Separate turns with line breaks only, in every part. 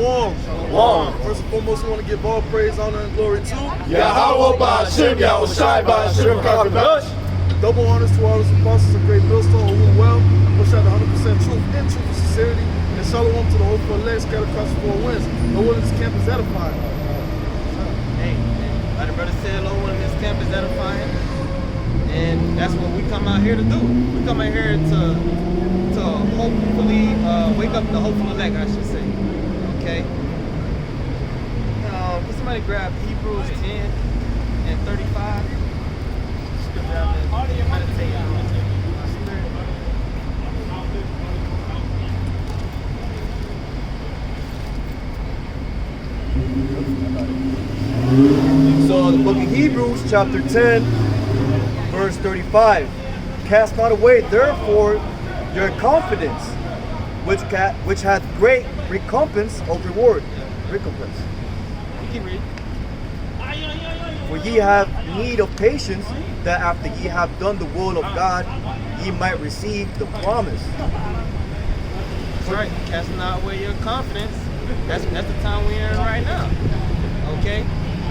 Shalom.
Shalom.
First and foremost, we want to give all praise, honor, and glory to
Yahweh Ba'Shem, Yahweh Shai Ba'Shem, Kakabash.
double honors to all his apostles of great millstone who rule well, push out 100% truth and truth and sincerity, and shalom to the hopeful elect scattered across the four winds. No one in this camp is edifying.
Hey, like the brother said, Lord, one in this camp is edifying, and that's what we come out here to do. We come out here to hopefully wake up the hopeful elect, I should say. Okay. Can somebody grab Hebrews 10 and 35? Scripture I've been meditating on my spirit.
So the book of Hebrews chapter 10 verse 35. Cast not away therefore your confidence, which hath great recompense of reward. Recompense.
You keep reading.
For ye have need of patience, that after ye have done the will of God, ye might receive the promise.
That's right. Casting not away your confidence. That's the time we're in right now. Okay?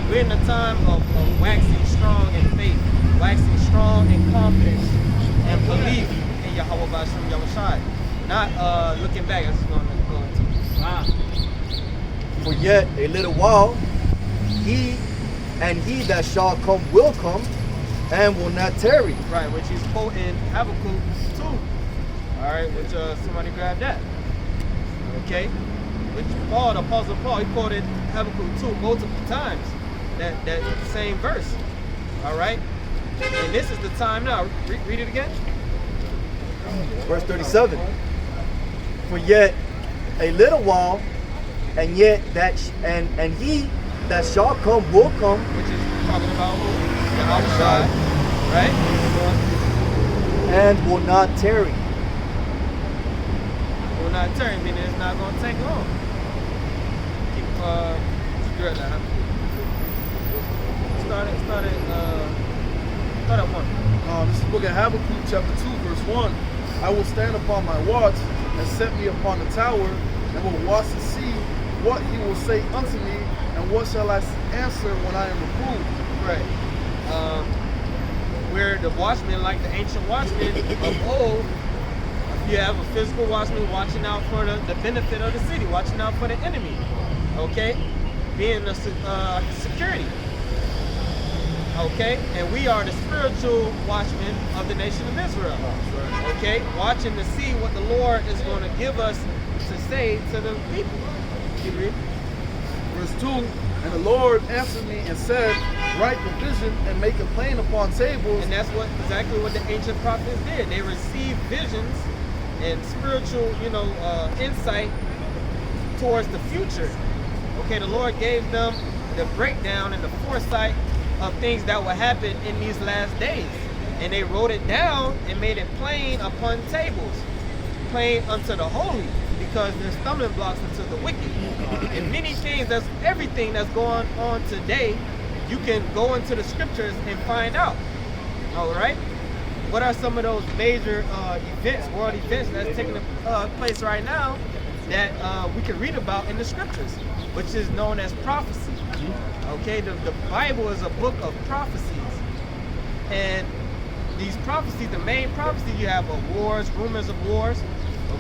We're in the time of waxing strong in faith, waxing strong in confidence and belief in Yahweh Ba'Shem Yahweh Shai. Not looking back. That's going to go into.
For yet a little while, he that shall come will come, and will not tarry.
Right, which he's quoting Habakkuk 2. Alright, which somebody grab that. Okay? Which Paul, the Apostle Paul, he quoted Habakkuk 2 multiple times. That same verse. Alright? And this is the time now. Read it again.
Verse 37. For yet a little while, and yet and he that shall come will come,
Which is talking about who? Yahweh Shai. Right?
and will not tarry.
Will not turn, meaning it's not going to take long. Keep screw that. Start at 1.
This is the book of Habakkuk chapter 2 verse 1. I will stand upon my watch and set me upon the tower, and will watch to see what he will say unto me, and what shall I answer when I am reproved.
Right. Where the watchmen, like the ancient watchmen of old, you have a physical watchman watching out for the benefit of the city, watching out for the enemy. Okay? Being the security. Okay? And we are the spiritual watchmen of the nation of Israel. Okay? Watching to see what the Lord is going to give us to say to the people. Keep reading.
Verse 2, and the Lord answered me and said, write the vision and make it plain upon tables.
And that's exactly what the ancient prophets did. They received visions and spiritual, insight towards the future. Okay, the Lord gave them the breakdown and the foresight of things that will happen in these last days. And they wrote it down and made it plain upon tables, plain unto the holy, because they're stumbling blocks into the wicked. And many things, everything that's going on today, you can go into the scriptures and find out. All right? What are some of those major events, world events that's taking place right now that we can read about in the scriptures, which is known as prophecy? Okay, the Bible is a book of prophecies. And these prophecies, the main prophecies you have are wars, rumors of wars,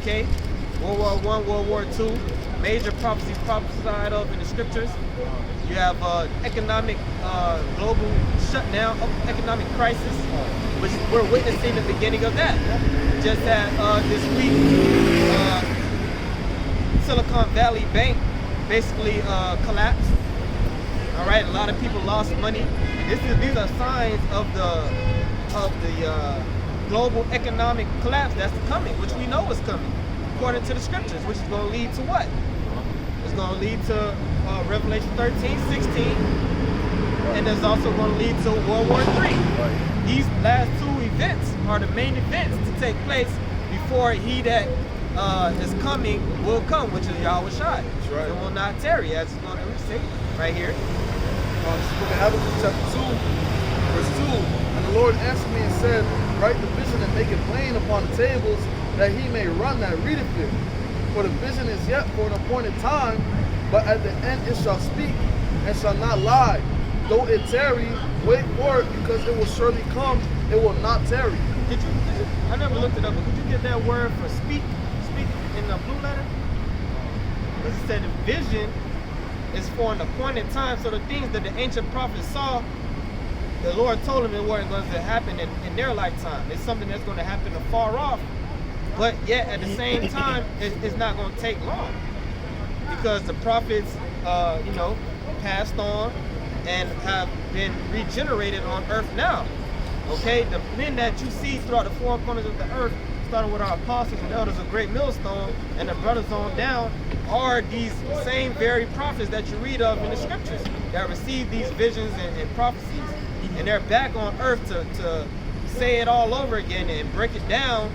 okay? World War I, World War II, major prophecies prophesied of in the scriptures. You have economic, global shutdown, economic crisis, which we're witnessing the beginning of that. Just that this week, Silicon Valley Bank basically collapsed. All right, a lot of people lost money. These are signs of the global economic collapse that's coming, which we know is coming, according to the scriptures, which is going to lead to what? It's going to lead to Revelation 13, 16, and it's also going to lead to World War III. These last two events are the main events to take place before he that is coming will come, which is Yahweh Shai.
That's right.
And will not tarry, as it's going to say right here.
This is the book of Habakkuk chapter 2 verse 2. And the Lord answered me and said, write the vision and make it plain upon the tables, that he may run that readeth it. For the vision is yet for an appointed time, but at the end it shall speak and shall not lie. Though it tarry, wait for it, because it will surely come, it will not tarry.
Did you, I never looked it up, but could you get that word for speak in the blue letter? Because it said the vision is for an appointed time, so the things that the ancient prophets saw, the Lord told them it wasn't going to happen in their lifetime. It's something that's going to happen afar off, but yet at the same time, it's not going to take long, because the prophets, passed on and have been regenerated on earth now. Okay, the men that you see throughout the four corners of the earth, starting with our apostles and elders of Great Millstone and the brothers on down, are these same very prophets that you read of in the scriptures that received these visions and prophecies, and they're back on earth to say it all over again and break it down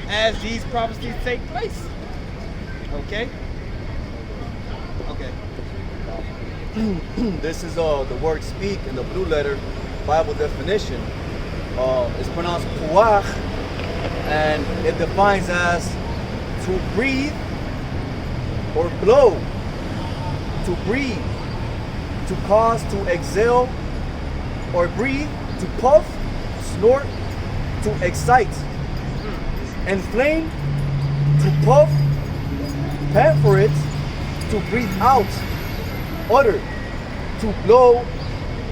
as these prophecies take place. Okay? Okay.
This is the word speak in the blue letter Bible definition. It's pronounced puach, and it defines as to breathe or blow, to breathe, to cause to exhale or breathe, to puff, snort, to excite, inflame, to puff, pant for it, to breathe out, utter, to blow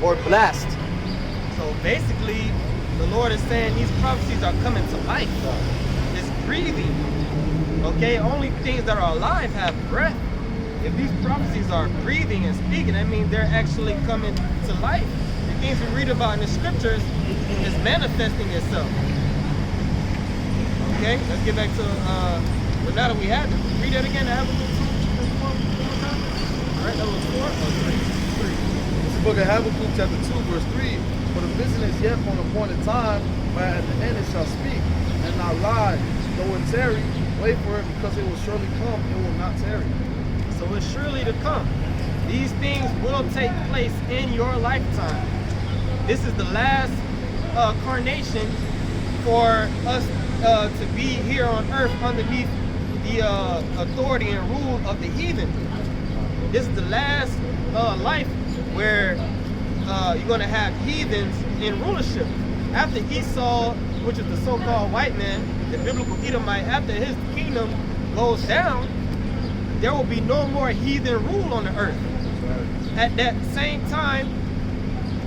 or blast.
So basically, the Lord is saying these prophecies are coming to life. It's breathing. Okay, only things that are alive have breath. If these prophecies are breathing and speaking, that means they're actually coming to life. The things we read about in the scriptures is manifesting itself. Okay, let's get back to now that we had to read that again. I have a all right, that was 4 or 3?
It's the book of Habakkuk chapter 2 verse 3. For the vision is yet for an appointed time, but at the end it shall speak and not lie. Though it tarry, wait for it, because it will surely come, it will not tarry.
So it's surely to come. These things will take place in your lifetime. This is the last carnation for us to be here on earth underneath the authority and rule of the heathen. This is the last life where you're going to have heathens in rulership. After Esau, which is the so-called white man, the biblical Edomite, after his kingdom goes down, there will be no more heathen rule on the earth. At that same time,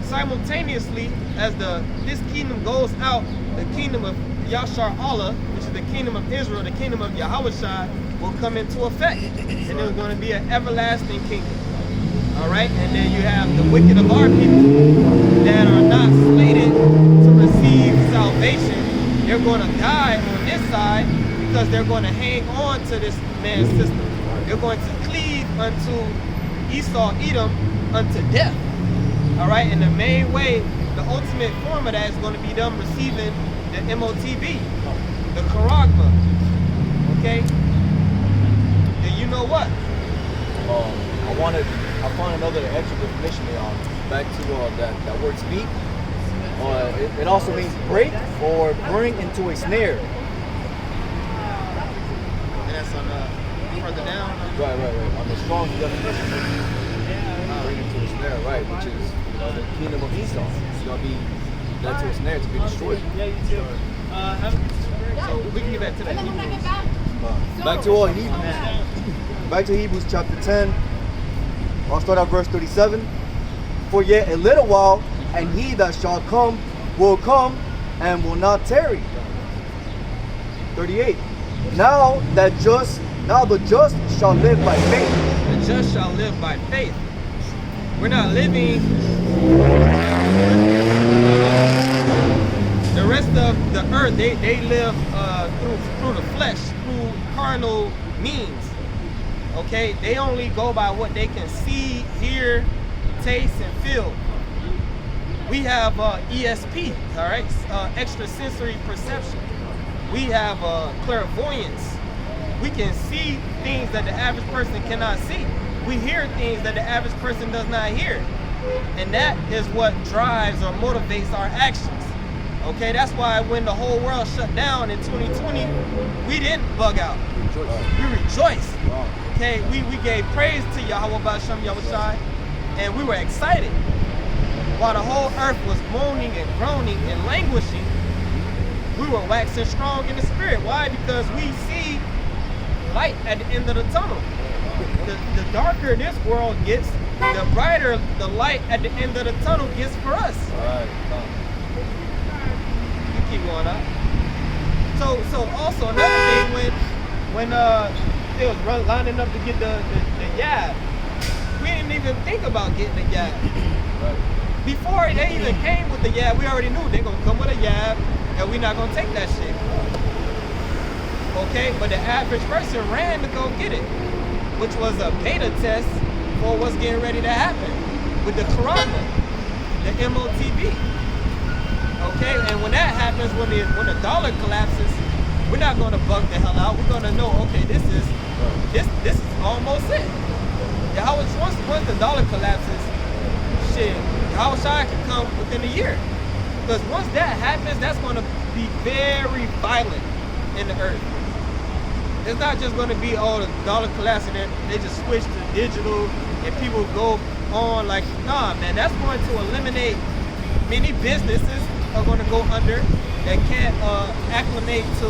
simultaneously, as this kingdom goes out, the kingdom of Yashar Allah, which is the kingdom of Israel, the kingdom of Yahushua, will come into effect. And there's going to be an everlasting kingdom. All right, and then you have the wicked of our people that are not slated to receive salvation. They're going to die on this side because they're going to hang on to this man's system. They're going to cleave unto Esau, Edom, unto death. All right, and the main way, the ultimate form of that is going to be them receiving the MOTB, the Charagma. Okay, and you know what?
I found another extra definition back to that word speak. It also means break or bring into a snare.
And that's on further down.
Right. On the strong definition, bring into a snare, right? Which is the kingdom of Esau. It's gonna be led to a snare to be destroyed.
So we can get back to that.
Back to Hebrews chapter 10. I'll start at verse 37. For yet a little while, and he that shall come will come and will not tarry. 38. Now the just shall live by faith.
The just shall live by faith. We're not living. The rest of the earth, they live through the flesh, through carnal means. Okay, they only go by what they can see, hear, taste, and feel. We have ESP, all right, extrasensory perception. We have clairvoyance. We can see things that the average person cannot see. We hear things that the average person does not hear. And that is what drives or motivates our actions. Okay, that's why when the whole world shut down in 2020, we We didn't bug out. We rejoiced. Okay, we gave praise to Yahweh Ba'Shem Yahushai, and we were excited. While the whole earth was moaning and groaning and languishing, we were waxing strong in the spirit. Why? Because we see light at the end of the tunnel. The darker this world gets, the brighter the light at the end of the tunnel gets for us. You keep going up. So also another thing, when they was lining up to get the yab, we didn't even think about getting the yab. Before they even came with the yab, we already knew they're gonna come with a yab, and we're not gonna take that shit. Okay, but the average person ran to go get it, which was a beta test for what's getting ready to happen with the corona, the MOTB. Okay, and when that happens, when the dollar collapses, we're not gonna bug the hell out. We're gonna know, okay, this is almost it. Once the dollar collapses, shit, Yahushua can come within a year. Because once that happens, that's gonna be very violent in the earth. It's not just gonna be, oh, the dollar collapsing and they just switch to digital and people go on like, nah, man, that's going to eliminate many businesses are gonna go under that can't acclimate to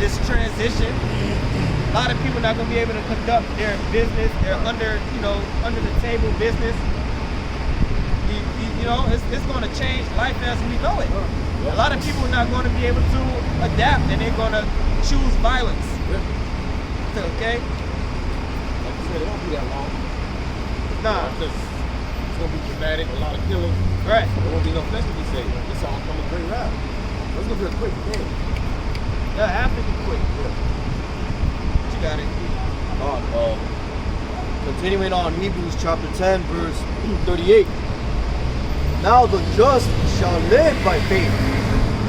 this transition. A lot of people not gonna be able to conduct their business, their under the table business. It's gonna change life as we know it. A lot of people are not gonna be able to adapt and they're gonna choose violence. Okay?
Like you said, it won't be that long.
Nah.
It's gonna be dramatic, a lot of killing.
Right.
There won't be no flesh to be saved. It's all coming very rapid. It's gonna be a quick game.
Yeah, have to be quick.
Yeah.
But you got it.
Continuing on Hebrews chapter 10, verse 38. Now the just shall live by faith.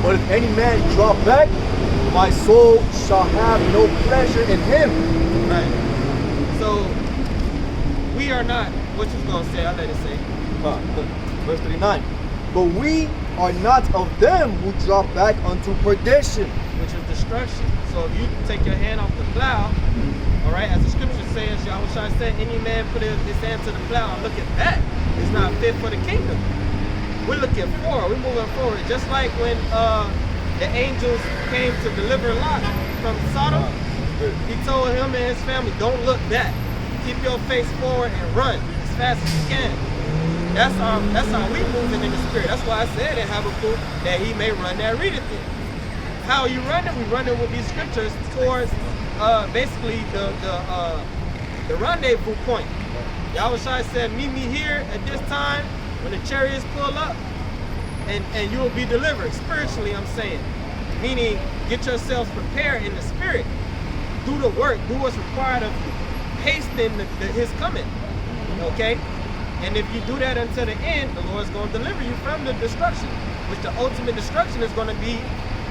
But if any man draw back, my soul shall have no pleasure in him.
Right. So we are not, what you gonna say? I'll let it say.
Verse 39. But we are not of them who draw back unto perdition.
Which is destruction. So if you take your hand off the plow, all right, as the scripture says, Yahushua said, any man put his hand to the plow and look at that is not fit for the kingdom. We're looking forward, we're moving forward. Just like when the angels came to deliver Lot from Sodom, he told him and his family, don't look back. Keep your face forward and run as fast as you can. That's how we moving in the spirit. That's why I said in Habakkuk that he may run that readeth it. How are you running? We running with these scriptures towards basically the rendezvous point. Yahushua said, meet me here at this time when the chariots pull up and you will be delivered. Spiritually, I'm saying. Meaning, get yourselves prepared in the spirit. Do the work. Do what's required of you. Hasten his coming. Okay? And if you do that until the end, the Lord's going to deliver you from the destruction. Which the ultimate destruction is going to be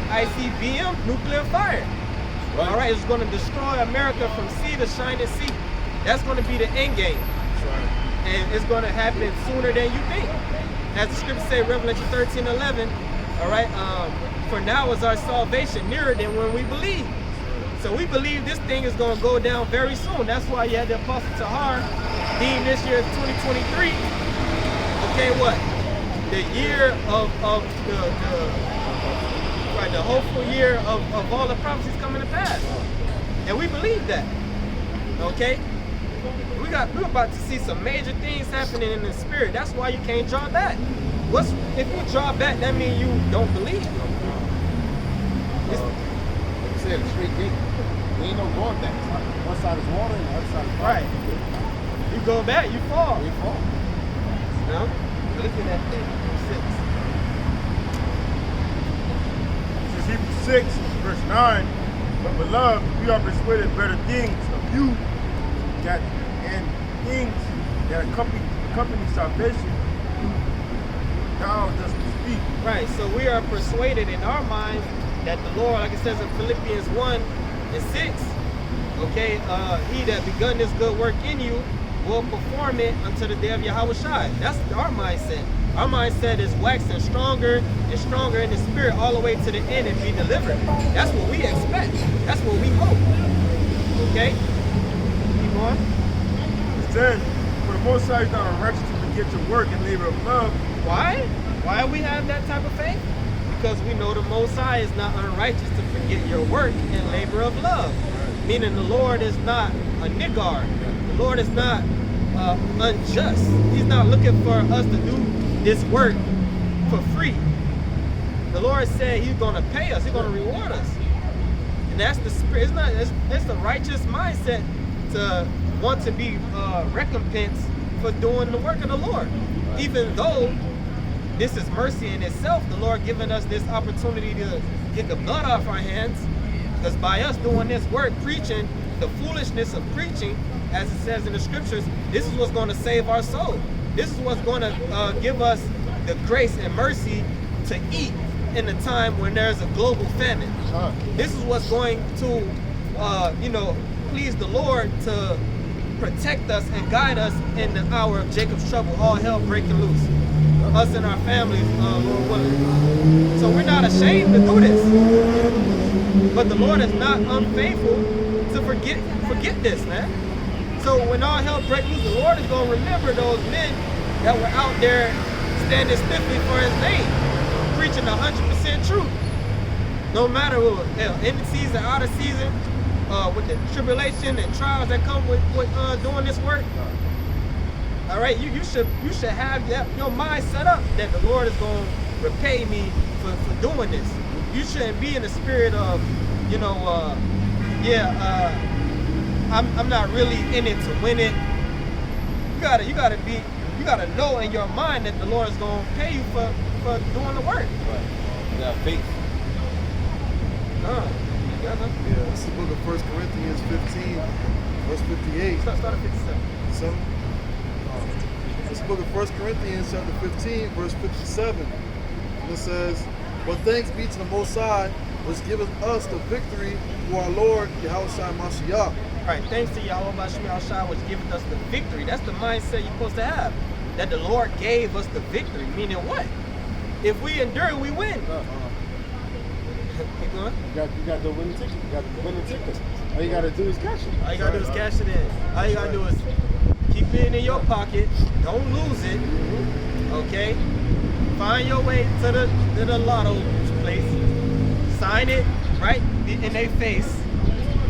ICBM, nuclear fire. Right. All right, it's going to destroy America from sea to shining sea. That's going to be the end game.
Right.
And it's going to happen sooner than you think. As the scripture says, Revelation 13:11, all right, for now is our salvation nearer than when we believe. So we believe this thing is going to go down very soon. That's why you had the Apostle Tahar deem this year as 2023. Okay, what? The year of the hopeful year of all the prophecies coming to pass. And we believe that. Okay? We're about to see some major things happening in the spirit. That's why you can't draw back. If you draw back, that means you don't believe.
Like you said, a straight gate. We ain't no going back. One side is water and the other side is fire.
Right. You go back, you fall.
We fall.
No? Look at that thing. 6.
This is Hebrews 6, verse 9. But beloved, we are persuaded better things of you and things that accompany salvation. Thou dost speak.
Right, so we are persuaded in our minds that the Lord, like it says in Philippians 1:6, okay, he that begun this good work in you will perform it until the day of Yahushua. That's our mindset. Our mindset is waxing stronger and stronger in the spirit all the way to the end and be delivered. That's what we expect. That's
Most High is not unrighteous to forget your work and labor of love.
Why? Why we have that type of faith? Because we know the Most High is not unrighteous to forget your work and labor of love. Meaning the Lord is not a niggard. The Lord is not unjust. He's not looking for us to do this work for free. The Lord said He's going to pay us. He's going to reward us. And that's the spirit. It's the righteous mindset to want to be recompensed for doing the work of the Lord. Even though this is mercy in itself, the Lord giving us this opportunity to get the blood off our hands. Because by us doing this work, preaching, the foolishness of preaching, as it says in the scriptures, this is what's going to save our soul. This is what's going to give us the grace and mercy to eat in a time when there's a global famine. This is what's going to, please the Lord to protect us and guide us in the hour of Jacob's trouble, all hell breaking loose. Us and our families, Lord willing. So we're not ashamed to do this. But the Lord is not unfaithful to forget this, man. So when all hell breaks loose, the Lord is going to remember those men that were out there standing stiffly for His name, preaching 100% truth. No matter what, in the season, out of season, with the tribulation and trials that come with doing this work. All right, you should have your mind set up that the Lord is going to repay me for doing this. You shouldn't be in the spirit of, I'm not really in it to win it. You gotta know in your mind that the Lord is gonna pay you for doing the work.
Right. You got faith.
Yeah, this is the book of 1 Corinthians 15, verse 58.
Start at 57.
So, this book of 1 Corinthians chapter 15, verse 57. And it says, "But thanks be to the Most High, which giveth us the victory through our Lord Yahushua Mashiach."
All right, thanks to Yahweh Bashem Shai, which giveth us the victory. That's the mindset you're supposed to have. That the Lord gave us the victory. Meaning what? If we endure, we win. Keep going.
You got the winning ticket. You got the winning ticket. All you gotta do is cash it.
All you gotta do is cash it in. All you gotta do is keep it in your pocket. Don't lose it. Okay? Find your way to the lotto place. Sign it right in their face.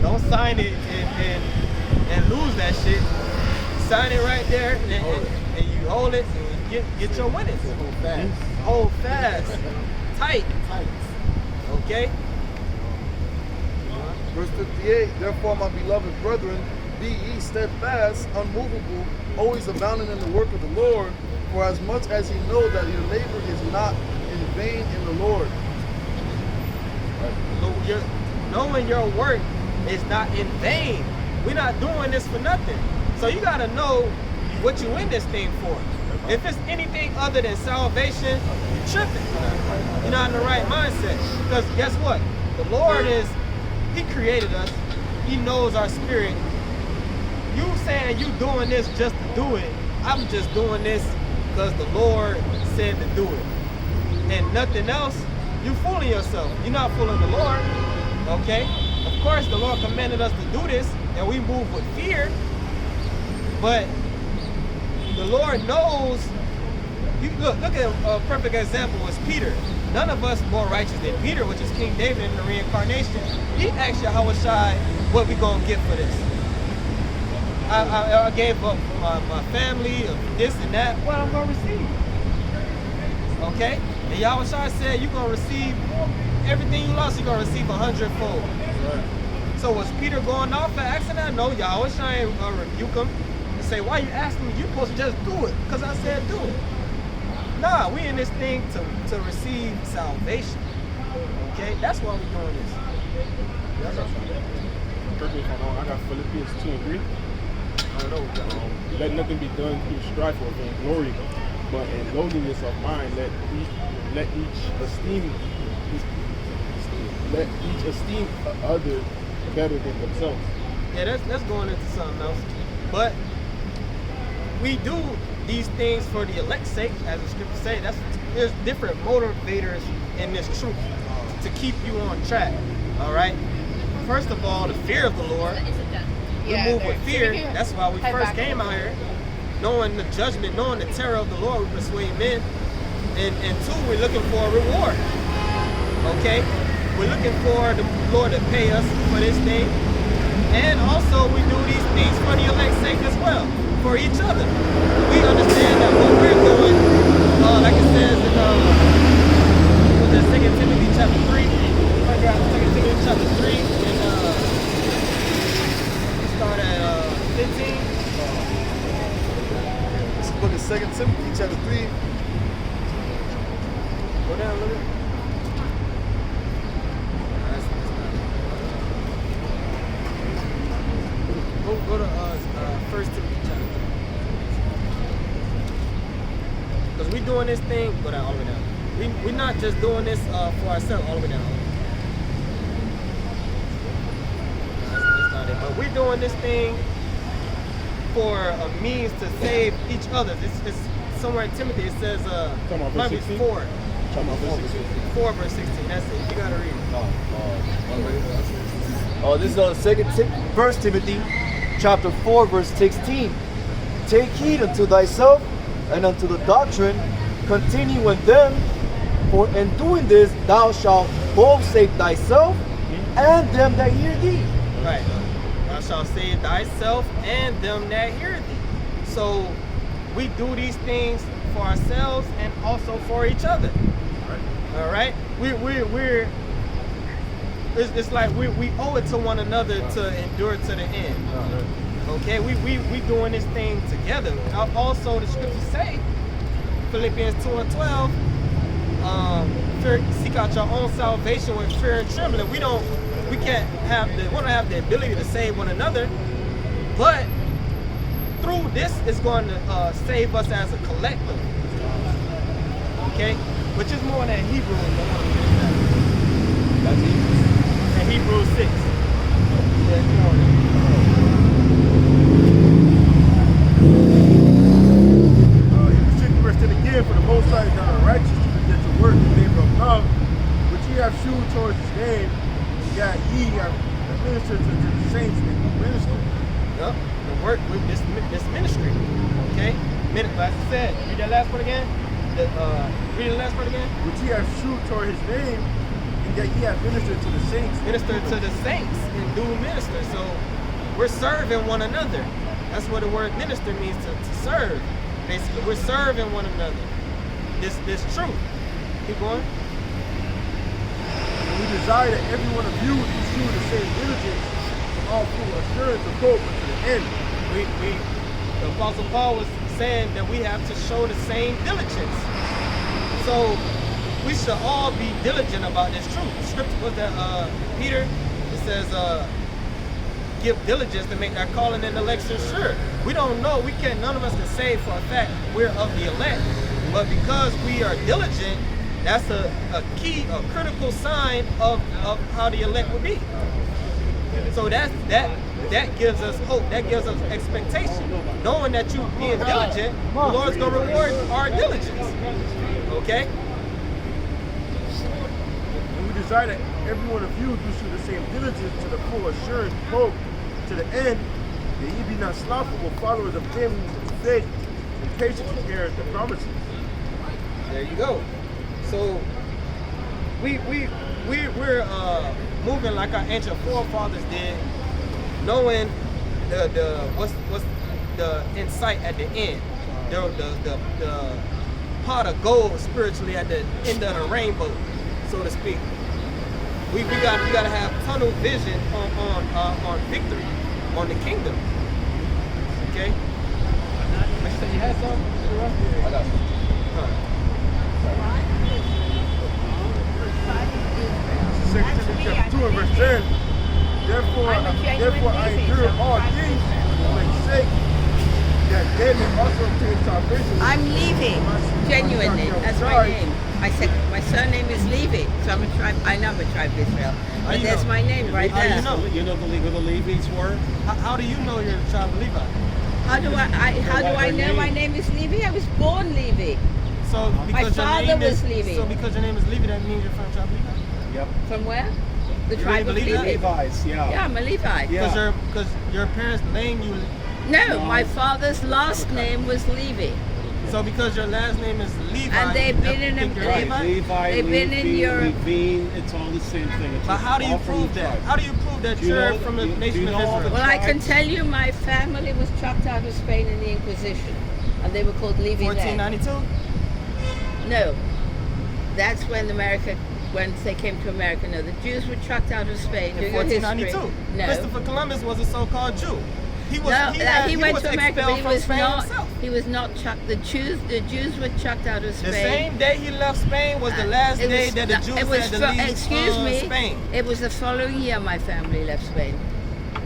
Don't sign it and lose that shit. Sign it right there and you hold it and get your winnings.
Hold fast.
Hold fast. Tight. Okay?
Verse 58, "Therefore, my beloved brethren, be ye steadfast, unmovable, always abounding in the work of the Lord, for as much as ye know that your labor is not in vain in the Lord."
Knowing your work is not in vain. We're not doing this for nothing. So you gotta know what you in this thing for. If it's anything other than salvation, you're tripping. You're not in the right mindset. Because guess what? The Lord He created us. He knows our spirit. You saying you doing this just to do it. I'm just doing this because the Lord said to do it. And nothing else, you fooling yourself. You're not fooling the Lord. Okay? Of course, the Lord commanded us to do this, and we move with fear. But the Lord knows. Look at a perfect example was Peter. None of us more righteous than Peter, which is King David in the reincarnation. He asked Yahweh Shai, what we gonna get for this? I gave up my family, this and that. What I'm gonna receive? Okay? And Yahweh Shai said, you're gonna receive everything you lost. You're gonna receive 100-fold.
Right.
So was Peter going off and asking that? No, Yahweh Shai rebuke him and say, why you asking me? You supposed to just do it because I said do it. Nah, we in this thing to receive salvation. Okay, that's why we doing this.
Correct me if I'm wrong. I got Philippians 2 and 3. I don't know. Let nothing be done through strife or vainglory, but in lowliness of mind, let each esteem others better than themselves.
Yeah, that's going into something else. But we do these things for the elect's sake, as the scriptures say. There's different motivators in this truth to keep you on track. All right. First of all, the fear of the Lord. We move with fear. That's why we first came out here. knowing the judgment, knowing the terror of the Lord, we persuade men. And two, we're looking for a reward. Okay? We're looking for the Lord to pay us for this thing. And also we do these things for the elect's sake as well, for each other. We understand that what we're doing, like it says in 2 Timothy chapter 3, 2 Timothy chapter 3, and start at 15.
This is the book of 2 Timothy chapter 3.
Go down a little bit. Go to 1 Timothy chapter 3. Because we're doing this thing, go down all the way down. We're not just doing this for ourselves all the way down. That's not it. But we're doing this thing for a means to save each other. It's somewhere in Timothy, it says,
Talking about verse
maybe
16?
4.
Talking about 4 verse 16.
4 verse 16, that's it. You gotta read it.
Oh, this is 1 Timothy chapter 4, verse 16. Take heed unto thyself and unto the doctrine, continue in them, for in doing this thou shalt both save thyself and them that hear thee.
Right. Thou shalt save thyself and them that hear thee. So we do these things for ourselves and also for each other. All right. It's like we owe it to one another to endure to the end. Okay. We doing this thing together. Also, the scriptures say, Philippians 2 and 12. Seek out your own salvation with fear and trembling. We don't have the ability to save one another, but through this is going to save us as a collective. Okay, which is more than Hebrews. That's Hebrews. And Hebrews 6. Yeah, come on.
Again, for the most part, is not unrighteous to forget to work in the labor of love, which ye have shewed towards his name, that ye have ministered to the saints and minister.
Yep, the work with this ministry. Okay? Like I said, read that last part again. Read the last part again.
Which ye have shewed toward his name, and that ye have ministered to the saints.
Minister to the saints and do minister. So we're serving one another. That's what the word minister means, to serve. Basically, we're serving one another. This truth. Keep going.
And we desire that every one of you pursue the same diligence, all full assurance of hope unto the end.
The Apostle Paul was saying that we have to show the same diligence. So we should all be diligent about this truth. The scripture was that Peter, it says, give diligence to make that calling and election sure. We don't know, none of us can say for a fact we're of the elect, but because we are diligent, that's a critical sign of how the elect would be. So that gives us hope, that gives us expectation, knowing that you being diligent, the Lord's gonna reward our diligence. Okay?
And we desire that every one of you pursue the same diligence to the full assurance of hope to the end, that ye be not slothful followers of them who faith and patiently inherit the promises.
There you go. So we're moving like our ancient forefathers did, knowing what's the insight at the end, the pot of gold spiritually at the end of the rainbow, so to speak. We gotta have tunnel vision on victory, on the kingdom. Okay. You said you had some?
I got some.
Chapter 2 and verse 10. Therefore I endure all things for my sake, that they may also obtain salvation.
I'm Levy, genuinely. That's my name. My surname is Levy, so I'm a tribe. I know I'm a tribe of Israel. But there's my name right there.
How do you know?
You know who the Levites were?
How do you know you're the tribe of Levi?
How do I know my name is Levy? I was born Levy.
So because
My father
your name
was
is
Levi.
So because your name is Levi, that means you're from the tribe of Levi?
Yep.
From where? The
You're
tribe of
Levi?
Levi.
Levites, yeah.
Yeah, I'm a Levite.
Yeah.
Because your parents named you
No, my father's last name was Levy.
So because your last name is Levi,
And they've been
you
in
think you're
Levi.
Levite?
Levi,
They've been in
Levi,
Europe.
Levine, it's all the same thing. It's
But
just
how do you
all from
prove
the
that?
tribe.
How do you prove that
Do you
you're
know-
from the
do you
nation of
know all the
Israel?
Well, I can
tribes?
tell you my family was chucked out of Spain in the Inquisition. And they were called Levy.
1492?
No. That's when they came to America. No, the Jews were chucked out of Spain.
In
Do your history.
1492.
No.
Christopher Columbus was a so-called Jew. He was,
No, he went
was
to America,
expelled
but he
from
was
Spain
not.
himself.
He was not chucked. The Jews were chucked out of Spain.
The same day he left Spain was the last
It
day
was-
that the Jews
it was
had to
fro-
leave
excuse me.
Spain.
It was the following year my family left Spain.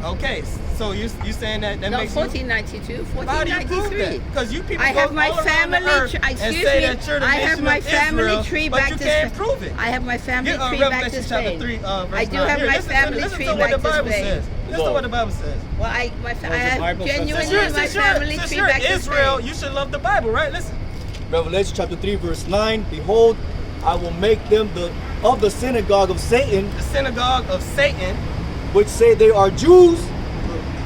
Okay, so you saying that
Not
makes you...
1492,
But how do you prove
1493.
that? Because you people
I
go
have my
all around
family.
the earth and
Excuse
say
me.
that you're the
I have
nation
my
of
family
Israel,
tree
but
back
you
to
can't
Spain.
prove it.
I have my family
Get
tree back
Revelation
to
chapter
Spain.
3, verse
I do
9.
have
Here,
my
listen
family
listen
tree
to what
back
the
to
Bible
Spain.
says. Listen to what the Bible says.
Well, I
the
have
Bible says
genuinely
that.
my family
Since
tree
you're
back to
Israel,
Spain.
you should love the Bible, right? Listen.
Revelation chapter 3, verse 9. Behold, I will make them of the synagogue of Satan,
The synagogue of Satan
which say they are Jews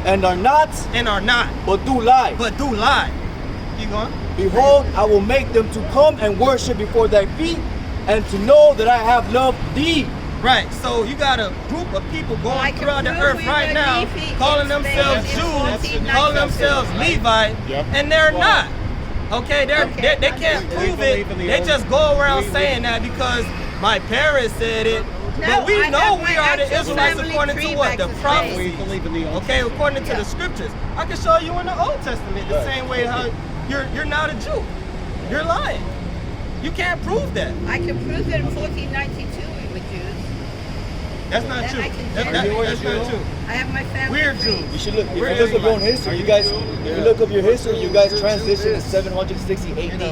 and are not,
and are not,
but do lie.
but do lie. Keep going.
Behold, I will make them to come and worship before thy feet, and to know that I have loved thee.
Right, so you got a group of people
Well, I
going
can
throughout the
prove
earth
we
right
were
now,
Levi
calling
in
themselves
Spain in
Jews,
1492.
calling themselves Levite,
Yep.
and they're not. Okay,
Okay,
they can't
understood.
prove
We
it.
believe in the
They
old-
just go around
we-
saying that because my parents said it.
No,
But we
I
know
have
we
my
are the
actual
Israelites
family
according
tree
to what?
back
The
to Spain.
prophecy.
We believe in the Old
Okay, according to
Yeah.
the scriptures. I can show you in the Old Testament the same way how you're not a Jew. You're lying. You can't prove that.
I can prove that in 1492 we were Jews.
That's not
Then
true.
I can
That's
tell you.
not true.
I have my family
We're
tree.
Jews.
You should look. If
We're
you look up your own
Israelites.
history, you guys. If you look up your history, you guys transitioned in 760 AD,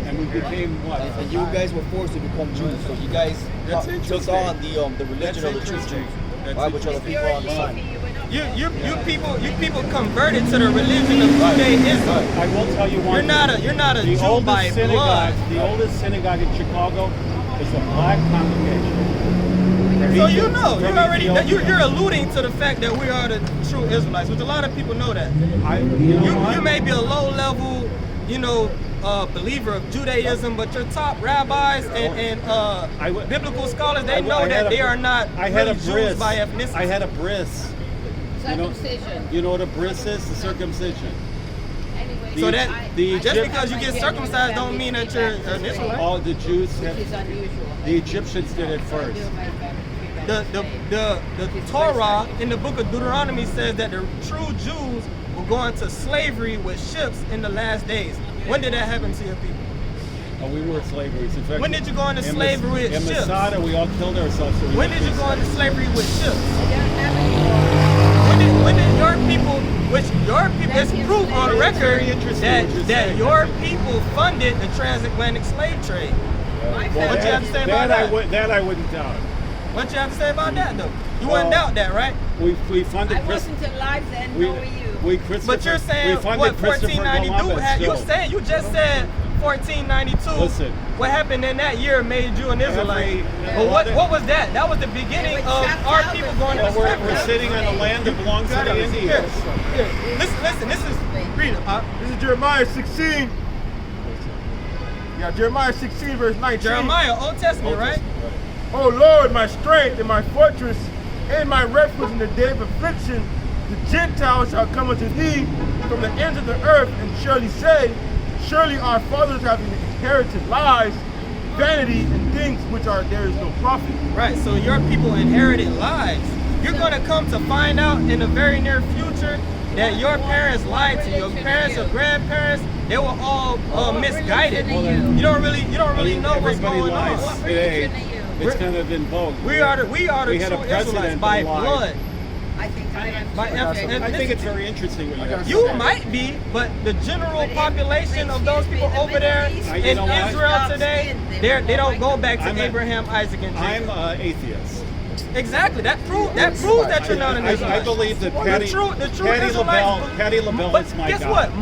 And we became what?
and you guys were forced to become Jews. So you guys
That's
took
interesting.
on the religion of the true
interesting.
Jews.
That's
Why would other people on the side?
You people converted to the religion of Judaism.
I will tell you one.
You're not a
the
Jew
oldest
by
synagogue,
blood.
The oldest synagogue in Chicago is a black congregation.
So you know,
From
you're already
Ethiopia.
you're alluding to the fact that we are the true Israelites, which a lot of people know that. You may be a low level, believer of Judaism, but your top rabbis and
I would-
biblical scholars, they
I
know
had
that
a-
they are not
I had
really
a
Jews
bris.
by ethnicity.
I had a bris.
Circumcision.
You know what a bris is? The circumcision.
Anyway,
So that
the
just
Egypt-
because you get circumcised don't mean that you're an Israelite.
All the Jews,
which is unusual.
the Egyptians did it
So I do
first.
have my family tree back
The
to Spain.
Torah in the book of Deuteronomy says that the true Jews will go into slavery with ships in the last days. When did that happen to your people?
Oh, we were slaveries. In fact,
When did you go into
in
slavery with
in
ships?
Masada, we all killed ourselves. So we
When
went
did you
to
go into slavery with ships?
We don't have any more.
When did your people, it's proof on record
very interesting
that
what you're
that
saying.
your people funded the transatlantic slave trade.
My
What
family
you have to say about that?
That I wouldn't doubt.
What you have to say about that though? You wouldn't doubt that, right?
We funded
I wasn't alive then, nor were you.
But you're saying
we funded
what
Christopher
1492
Columbus
had? You
still.
you just said 1492.
Listen.
What happened in that year made you an Israelite.
Every-
But what was that? That was the beginning
They
of
were chopped
our
out
people
with
going to
Well,
slavery.
we're sitting on a land that belongs to the
Here,
Indians.
here. Listen, this is read it.
This is Jeremiah 16. Yeah, Jeremiah 16, verse 19.
Jeremiah, Old Testament, right?
O Lord, my strength and my fortress and my refuge in the day of affliction, the Gentiles shall come unto thee from the ends of the earth and surely say, surely our fathers have inherited lies, vanity, and things which are there is no profit.
Right, so your people inherited lies. You're going to come to find out in the very near future that your parents lied to you. Your parents or grandparents, they were all misguided.
religion are you?
You don't really know what's
Everybody
going
lies
on.
today.
religion are you?
It's kind of in vogue.
We are the
We
true
had a
Israelites
president
by
that lied.
blood.
I think I am.
By
too.
and
I think it's very interesting what you have to
You
say.
might be, but the general
But
population of those
excuse me,
people
the
over there
Middle East
You
in
know what?
Israel today, they don't go back to
I'm a-
Abraham, Isaac, and
I'm
Jacob.
an atheist.
Exactly. That proves that you're not an Israelite.
I believe that
The
Patty
true
LaBelle
but
is my
guess
God.
what?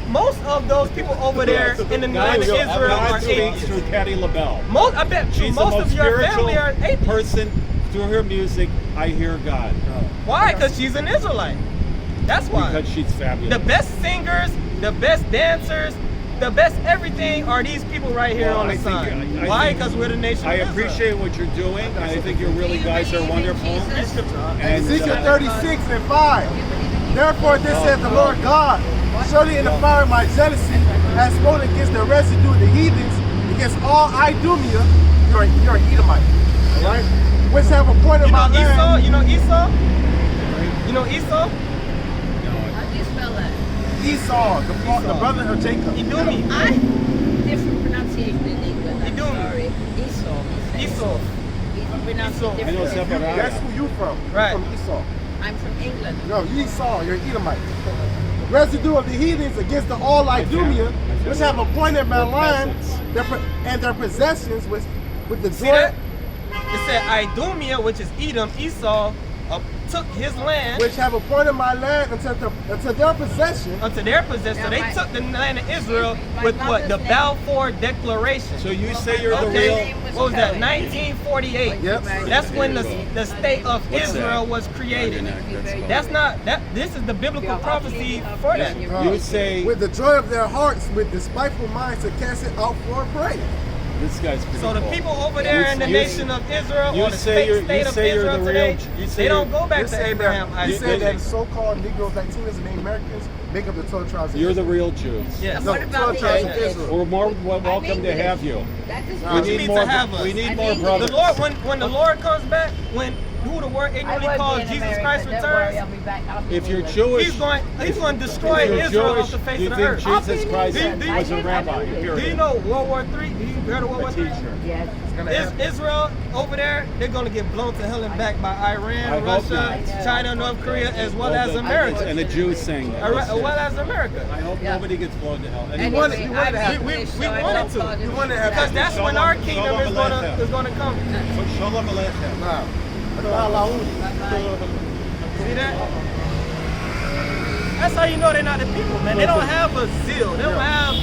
Most of those people over there in the land of Israel are
God speaks
atheists.
through Patty LaBelle.
I bet you
She's
most
the
of
most
your
spiritual
family are atheists.
person. Through her music, I hear God.
Why? Because she's an Israelite. That's why.
Because she's fabulous.
The best singers, the best dancers, the best everything are these people right here
Well,
on the
I think-
sign.
I
Why?
think-
Because we're the nation
I
of Israel.
appreciate what you're doing. And I think you really guys are wonderful.
And Ezekiel
uh,
36 and 5. Therefore, this says the Lord God, surely in the fire of my jealousy has spoken against the residue of the heathens, against all Idumea, you're an Edomite, all right? Which have appointed
You know
my
Esau?
land.
You know Esau? You know Esau?
How do you spell that?
Esau, the brother of Jacob.
Idumi.
I different pronunciation in England. I'm
Idumi.
sorry. Esau. we say.
Esau.
It's pronounced
Esau.
I know
different.
Separate.
That's who you from.
Right.
You're from Esau.
I'm from England.
No, Esau, you're Edomite. Residue of the heathens against the all Idumea, which have appointed my land and their possessions with the
See
joy.
that? It said Idumea, which is Edom, Esau, took his land
Which have appointed my land unto their possession.
unto their possession. So they
Yeah,
took the land of Israel
my
with what? The
mother's name-
Balfour Declaration.
So you say you're the
Okay.
real.
What was that? 1948.
Yep.
That's when the state of
What's
Israel
that?
was created.
That's called-
That's not that. This is the biblical prophecy for that.
You say
With the joy of their hearts, with despiteful minds to cast it out for a prey.
this guy's pretty
So the
cool.
people over there in the
You-
nation of Israel,
you
or the
say you're-
state
you
of
say you're
Israel
the
today,
real- you say
they don't
you're-
go back
You
to
say
Abraham,
that, you
Isaac,
say that
Jacob.
so-called Negroes, Latinos, and Native Americans make up the 12 tribes of
You're the
Israel.
real Jews.
Yes.
No,
What about
12 tribes of
the
Israel.
We're more welcome to have you.
That is
What
We
you
need
mean
more.
to have us?
We need
I
more
mean,
brothers.
The Lord, when the Lord comes back, when who the word ignorantly calls Jesus Christ returns,
If you're Jewish,
he's going to destroy
if you're
Israel
Jewish,
off the face
you
of the
think
earth.
Jesus Christ
Do you-
was a rabbi?
Do you
Period.
know World War III? Do you heard of World War
A
III?
teacher.
Yes.
Israel over there, they're going to get blown to hell and back by
I
Iran,
hope
Russia,
not.
China, North Korea, as well as
And
America.
the Jews saying that.
As well as America.
I hope nobody gets blown to hell.
Anyway,
wanted- you wanted to have-
We
British, so
wanted
I don't
to.
call it-
You want to have
Because that's when our kingdom is going to come.
Shalom Aleichem.
Nah. Allah.
See that? That's how you know they're not the people, man. They don't have a zeal. They don't have.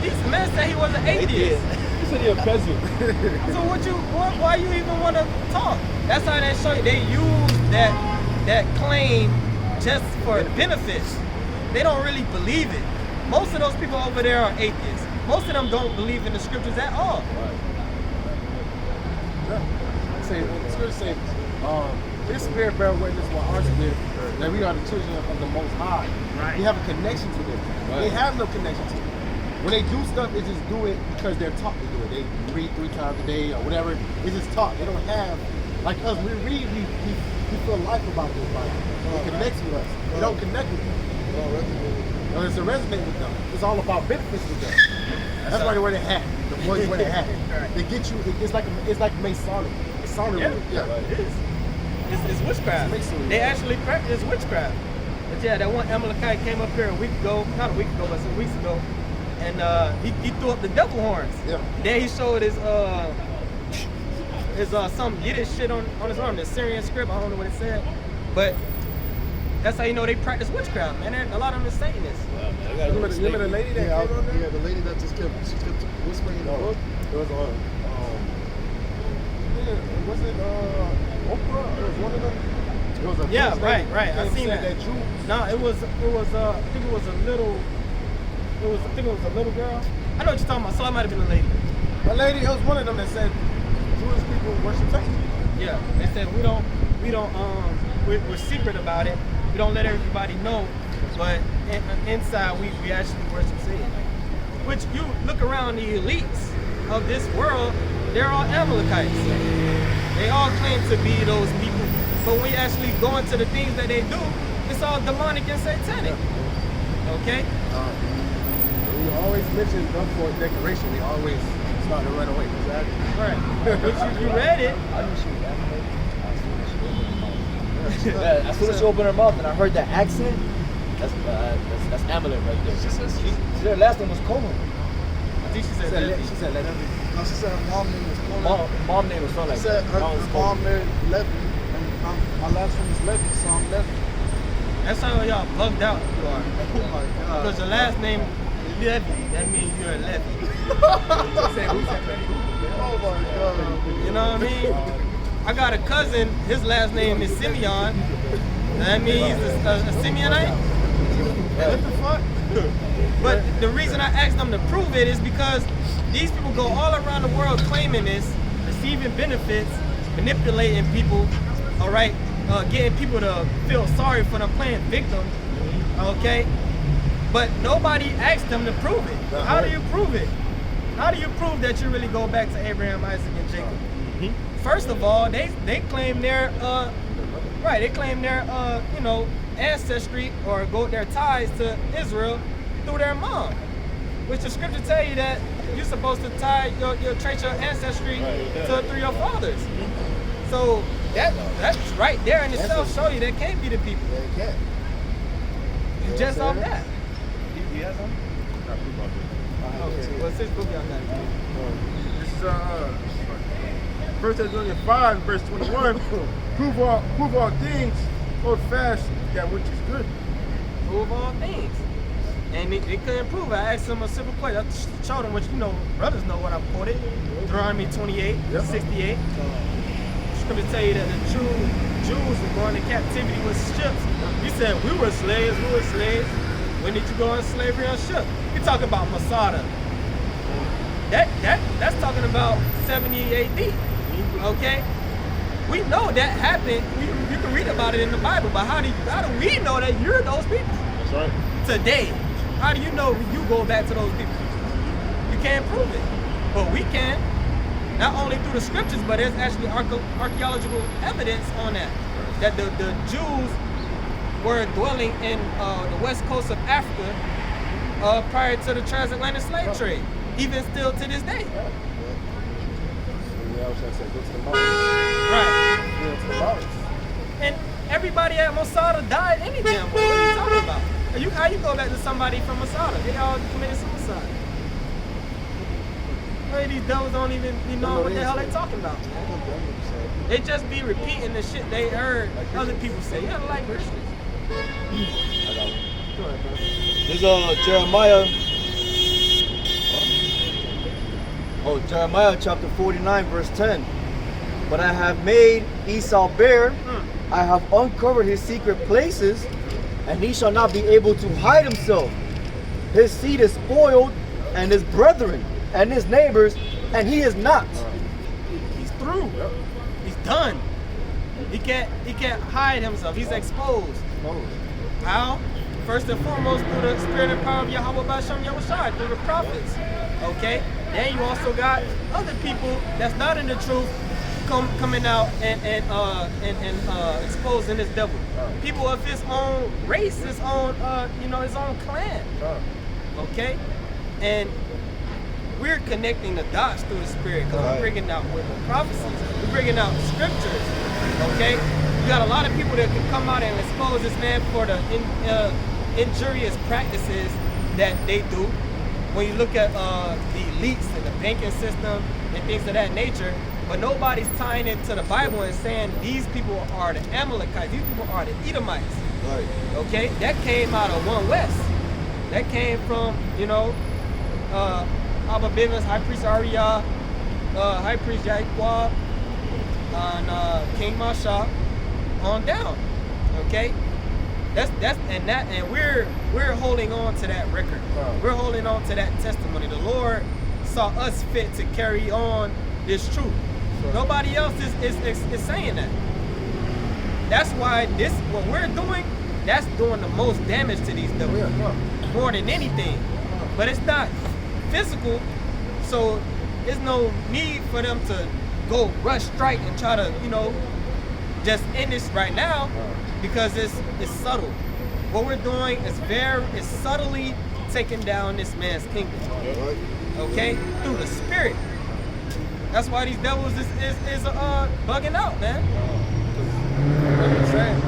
These men said he was an atheist.
You said you're a peasant.
So why you even want to talk? That's how they show you. They use that claim just for benefits. They don't really believe it. Most of those people over there are atheists. Most of them don't believe in the scriptures at all.
Scripture says, this spirit bear witness with our spirit that we are the children of the Most High.
Right.
We have a connection to them. They have no connection to it. When they do stuff, they just do it because they're taught to do it. They read 3 times a day or whatever. It's just taught. They don't have, like us, we read, we feel life about this life. It connects with us. They don't connect with them. No, it's a resonate with them. It's all about benefits with them. That's why they wear the hat. The boys wear the hat. They get you. It's like Masonic. Masonic.
Yeah, it is. It's witchcraft.
Masonry.
They actually practice witchcraft. But yeah, that one Amalekite came up here a week ago, not a week ago, but some weeks ago, and he threw up the devil horns.
Yeah.
Then he showed his some Yiddish shit on his arm, the Syrian script. I don't know what it said, but that's how you know they practice witchcraft, man. A lot of them are Satanists.
Remember the lady that came on there?
Yeah, the lady that just kept whispering in the book.
It was was it Oprah? It was one of them. It was a
Yeah,
Jewish lady
right. I
came
seen
said
that.
Jews.
No, I think it was a little girl. I know what you're talking about, so it might have been a lady.
A lady, it was one of them that said Jewish people worship Satan.
Yeah, they said we're secret about it. We don't let everybody know, but inside we actually worship Satan. Which you look around the elites of this world, they're all Amalekites. They all claim to be those people, but when we actually go into the things that they do, it's all demonic and satanic. Okay?
We always mention them for a decoration. They always start to run away. Exactly.
Right. But you read it.
Yeah, as soon as she opened her mouth and I heard that accent, that's Amalek right there. She said her last name was Coleman.
I think she said that.
She said, let them
No, she said her mom name was Coleman.
Mom name was something
She
like
said her
Mom was
mom
Coleman.
married Levy, and my last name is Levy, so I'm Levy.
That's how y'all bugged out you are.
Oh my God.
Because your last name is Levy. That means you're a Levy.
Oh my God.
You know what I mean? I got a cousin, his last name is Simeon. That means he's a Simeonite. What the fuck? But the reason I asked them to prove it is because these people go all around the world claiming this, receiving benefits, manipulating people, all right, getting people to feel sorry for them, playing victim, okay? But nobody asked them to prove it. How do you prove it? How do you prove that you really go back to Abraham, Isaac, and Jacob? First of all, they claim their you know, ancestry or their ties to Israel through their mom, which the scripture tell you that you're supposed to tie trace your ancestry through your fathers. So that's right there in itself show you that can't be the people.
Yeah, you can't.
Just off that.
He has one?
Okay. Well, since book y'all got it.
This is 1 Thessalonians 5, verse 21. Prove all things, hold fast that which is good.
Prove all things. And they couldn't prove it. I asked them a simple question. I showed them, which you know, brothers know what I quoted. Deuteronomy 28, 68. Scripture tell you that the Jews were going to captivity with ships. He said, we were slaves. When did you go on slavery on ship? You're talking about Masada. That's talking about 70 AD. Okay? We know that happened. You can read about it in the Bible, but how do we know that you're those people?
That's right.
Today, how do you know you go back to those people? You can't prove it, but we can. Not only through the scriptures, but there's actually archaeological evidence on that. That the Jews were dwelling in the west coast of Africa prior to the transatlantic slave trade, even still to this day.
Yeah, I was trying to say, go to the mountains.
Right.
Go to the mountains.
And everybody at Masada died any damn way. What are you talking about? How you go back to somebody from Masada? They all committed suicide. Hey, these devils don't even know what the hell they talking about. They just be repeating the shit they heard other people say. Yeah, like Christians. Go ahead, bro.
This is Jeremiah. Jeremiah chapter 49, verse 10. But I have made Esau bare. I have uncovered his secret places, and he shall not be able to hide himself. His seed is spoiled, and his brethren, and his neighbors, and he is not.
He's through. He's done. He can't hide himself. He's exposed. How? First and foremost, through the spirit and power of Yahweh B'Shem Yahushua, through the prophets. Okay? Then you also got other people that's not in the truth coming out and exposing this devil. People of his own race, his own his own clan. Okay? And we're connecting the dots through the spirit because we're bringing out with the prophecies. We're bringing out scriptures. Okay? You got a lot of people that can come out and expose this man for the injurious practices that they do. When you look at the elites and the banking system and things of that nature, but nobody's tying it to the Bible and saying these people are the Amalekites, these people are the Edomites.
Right.
Okay? That came out of One West. That came from, Abba Bivens, High Priest Ariyah, High Priest Yaquab, and King Masha on down. Okay? And we're holding on to that record. We're holding on to that testimony. The Lord saw us fit to carry on this truth. Nobody else is saying that. That's why what we're doing, that's doing the most damage to these devils. More than anything. But it's not physical, so there's no need for them to go rush strike and try to, just end this right now. Because it's subtle. What we're doing is it's subtly taking down this man's kingdom. Okay? Through the spirit. That's why these devils is bugging out, man.
What I'm saying,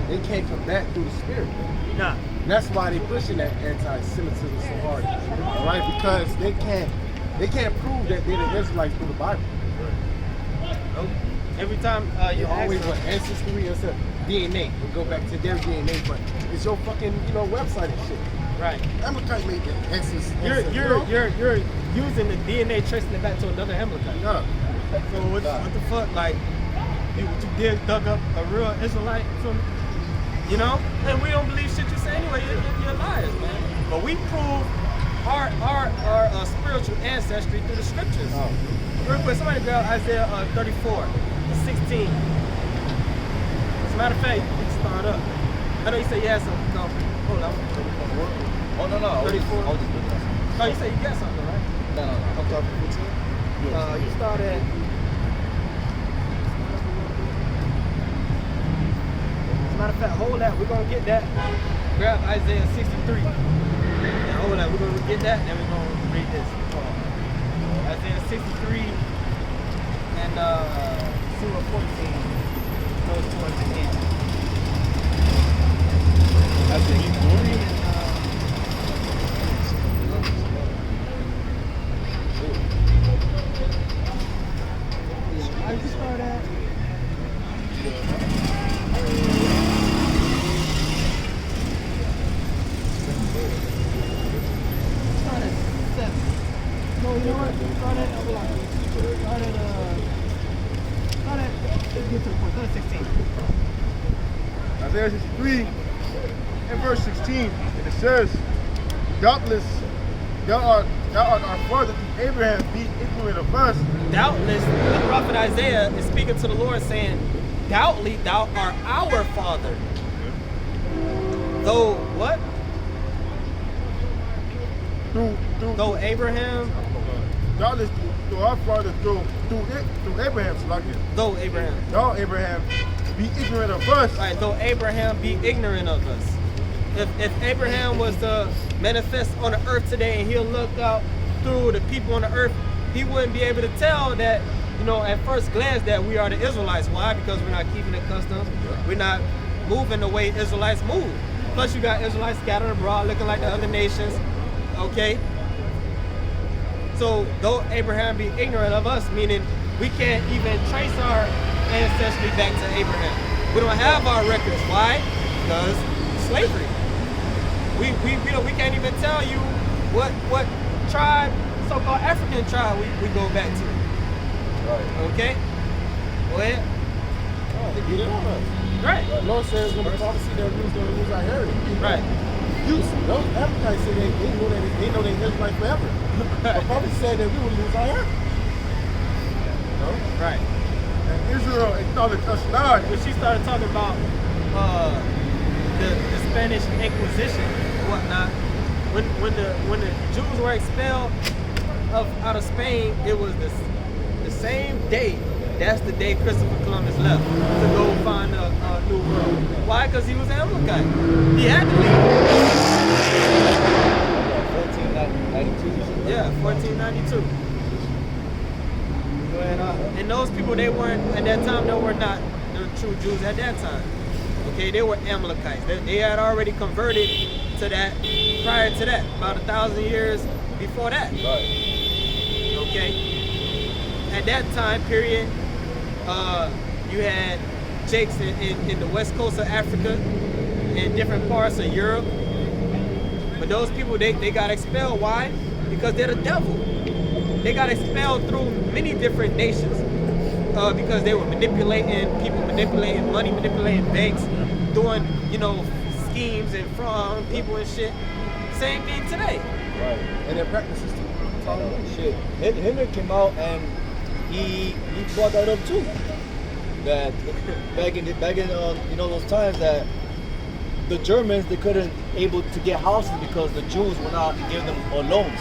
they can't combat through the spirit.
Nah.
And that's why they pushing that anti-Semitism so hard. Right? Because they can't prove that they're the Israelites through the Bible.
Nope. Every time you
always
ask
want ancestry and stuff. DNA. We go back to their DNA, but it's your fucking website and shit.
right.
Amalekite made that ancestry.
You're using the DNA, tracing it back to another Amalekite.
No.
So what the fuck? Like you dug up a real Israelite from You know? And we don't believe shit you say anyway. You're liars, man. But we prove our spiritual ancestry through the scriptures.
Oh.
Real quick, somebody grab Isaiah 34, 16. As a matter of fact, we can start up. I know you said you had something. Go. Hold on.
Oh, no.
34.
I'll just look it up.
No, you said you got something, right?
No. I'm talking 15.
You start at. As a matter of fact, hold that. We're going to get that. Grab Isaiah 63. Yeah, hold that. We're going to get that, and then we're going to read this. Isaiah 63 and Surah 14. Goes towards the end.
Isaiah
63 and how did you start at? Start at 7. No, you know what? Start at let's get to the point. Start at 16.
Isaiah 63 and verse 16, and it says, doubtless thou art our father Abraham, be ignorant of us.
Doubtless, the prophet Isaiah is speaking to the Lord saying, doubtly thou art our father. Though what? Though Abraham,
Doubtless through our father, through Abraham, so like it.
though Abraham.
Thou Abraham, be ignorant of us.
Right, though Abraham be ignorant of us. If Abraham was to manifest on the earth today and he'll look out through the people on the earth, he wouldn't be able to tell that, you know, at first glance that we are the Israelites. Why? Because we're not keeping the customs. We're not moving the way Israelites move. Plus you got Israelites scattered abroad looking like the other nations. Okay? So though Abraham be ignorant of us, meaning we can't even trace our ancestry back to Abraham. We don't have our records. Why? Because slavery. We can't even tell you what tribe, so-called African tribe we go back to.
Right.
Okay? Go ahead.
They get it on us.
Right.
The Lord says when the prophecy that we was going to lose our heritage.
Right.
Those Amalekites said they know they Israelites forever. The prophet said that we would lose our heritage. No?
Right.
And Israel acknowledged us not.
When she started talking about the Spanish Inquisition and whatnot, when the Jews were expelled out of Spain, it was the same day. That's the day Christopher Columbus left to go find a new world. Why? Because he was an Amalekite. He had to leave.
1492.
Yeah, 1492. And those people, they weren't, at that time, they were not the true Jews at that time. Okay, they were Amalekites. They had already converted to that prior to that, about 1,000 years before that.
Right.
Okay? At that time period, you had Jakes in the west coast of Africa, in different parts of Europe. But those people, they got expelled. Why? Because they're the devil. They got expelled through many different nations because they were manipulating people, manipulating money, manipulating banks, doing, you know, schemes and fraud on people and shit. Same thing today.
Right.
And their practices too.
Shit. Hitler came out and he brought that up too. That back in you know those times that the Germans, they couldn't able to get houses because the Jews were not giving them loans.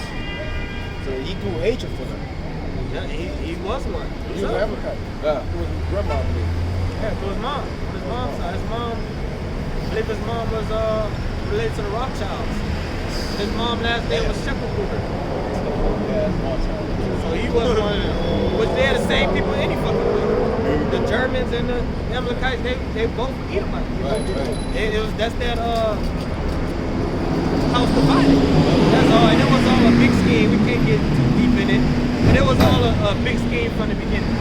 So he grew hatred for them.
Yeah, he was one.
He was an Amalekite.
Yeah.
It was his grandma, I believe.
Yeah, to his mom. His mom's side. I believe his mom was related to the Rothschilds. His mom's last name was Schepelgruber.
Yeah, it's awesome.
So he was one of them. Which they're the same people any fucking way. The Germans and the Amalekites, they both Edomites.
Right.
That's that house divided. That's all. And it was all a big scheme. We can't get too deep in it. But it was all a big scheme from the beginning.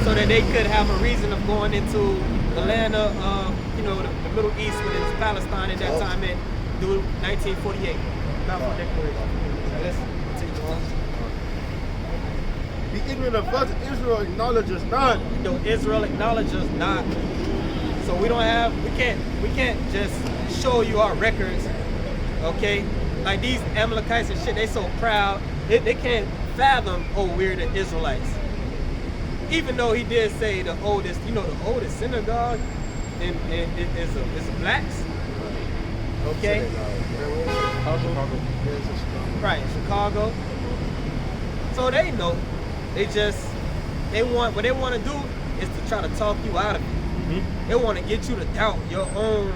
So that they could have a reason of going into the land of, you know, the Middle East, which is Palestine at that time, and do 1948. Balfour Declaration. Let's continue on.
Be ignorant of us, Israel acknowledges not.
Though Israel acknowledges not. So we can't just show you our records, okay? Like these Amalekites and shit, they so proud, they can't fathom, oh, we're the Israelites. Even though he did say the oldest synagogue is the blacks, okay? Right, Chicago. So they know. What they want to do is to try to talk you out of it. They want to get you to doubt your own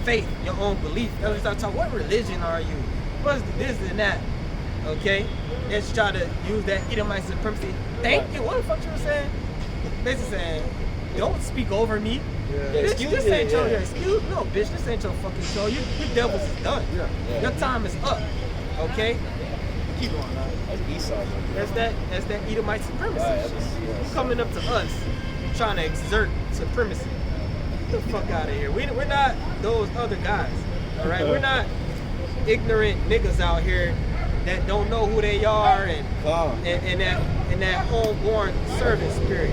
faith, your own belief. They'll start talking, what religion are you? What's this and that? Okay? They just try to use that Edomite supremacy. Thank you. What the fuck you were saying? Basically saying, don't speak over me. Bitch, this ain't your excuse. No, bitch, this ain't your fucking show. You devils is done. Your time is up. Okay? Keep going.
That's Esau.
That's that Edomite supremacy. Coming up to us, trying to exert supremacy. Get the fuck out of here. We're not those other guys. All right, we're not ignorant niggas out here that don't know who they are and that homeborn servant spirit.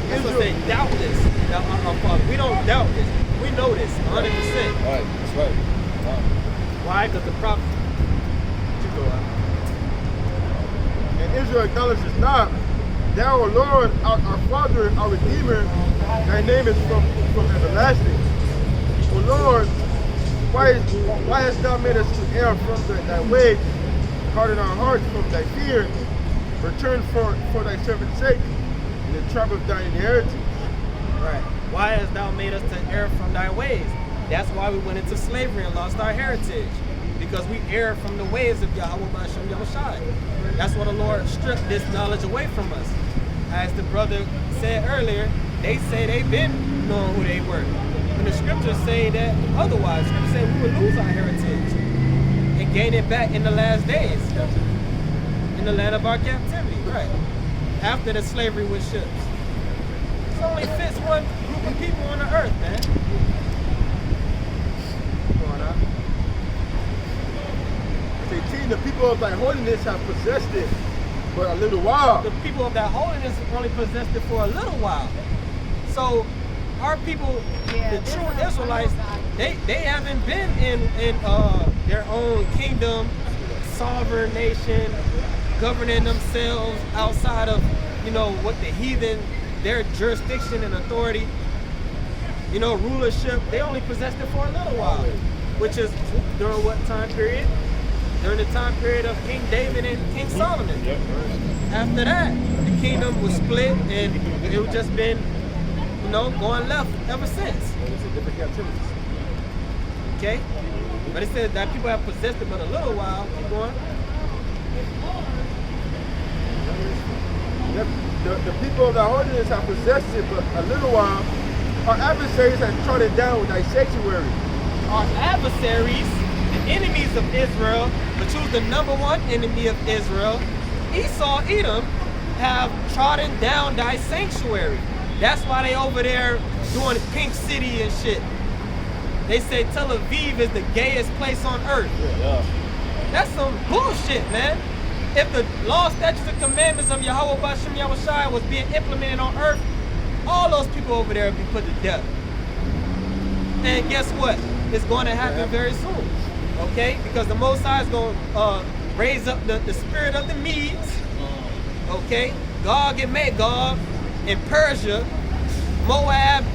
That's what they doubt this. We don't doubt this. We know this 100%.
Right, that's right.
Why? Because the prophet. You go out.
And Israel acknowledges not, thou, O Lord, our Father, our Redeemer, thy name is from everlasting. O Lord, why hast thou made us to err from thy way, harden our hearts from thy fear, return for thy servant's sake, in the tribe of thine inheritance.
Right. Why hast thou made us to err from thy ways? That's why we went into slavery and lost our heritage. Because we erred from the ways of Yahweh B'Ashem Yahushai. That's why the Lord stripped this knowledge away from us. As the brother said earlier, they say they've been knowing who they were. And the scriptures say that otherwise. The scriptures say we would lose our heritage and gain it back in the last days. In the land of our captivity, right. After the slavery with ships. It only fits one group of people on the earth, man.
The people of thy holiness have possessed it for a little while.
The people of that holiness only possessed it for a little while. So our people, the true Israelites, they haven't been in their own kingdom, sovereign nation, governing themselves outside of, what the heathen, their jurisdiction and authority, rulership. They only possessed it for a little while, which is during what time period? During the time period of King David and King Solomon.
Yep.
After that, the kingdom was split and it just been, going left ever since.
It's a different captivities.
Okay? But it says that people have possessed it but a little while. Keep going.
The people of thy holiness have possessed it but a little while. Our adversaries have trodden down with thy sanctuary.
Our adversaries, the enemies of Israel, but choose the number one enemy of Israel, Esau, Edom, have trodden down thy sanctuary. That's why they over there doing Pink City and shit. They say Tel Aviv is the gayest place on earth.
Yeah.
That's some bullshit, man. If the law, statutes, and commandments of Yahweh B'Ashem Yahushai was being implemented on earth, all those people over there would be put to death. And guess what? It's going to happen very soon. Okay? Because the Most High is going to raise up the spirit of the Medes. Okay? Gog and Magog in Persia, Moab,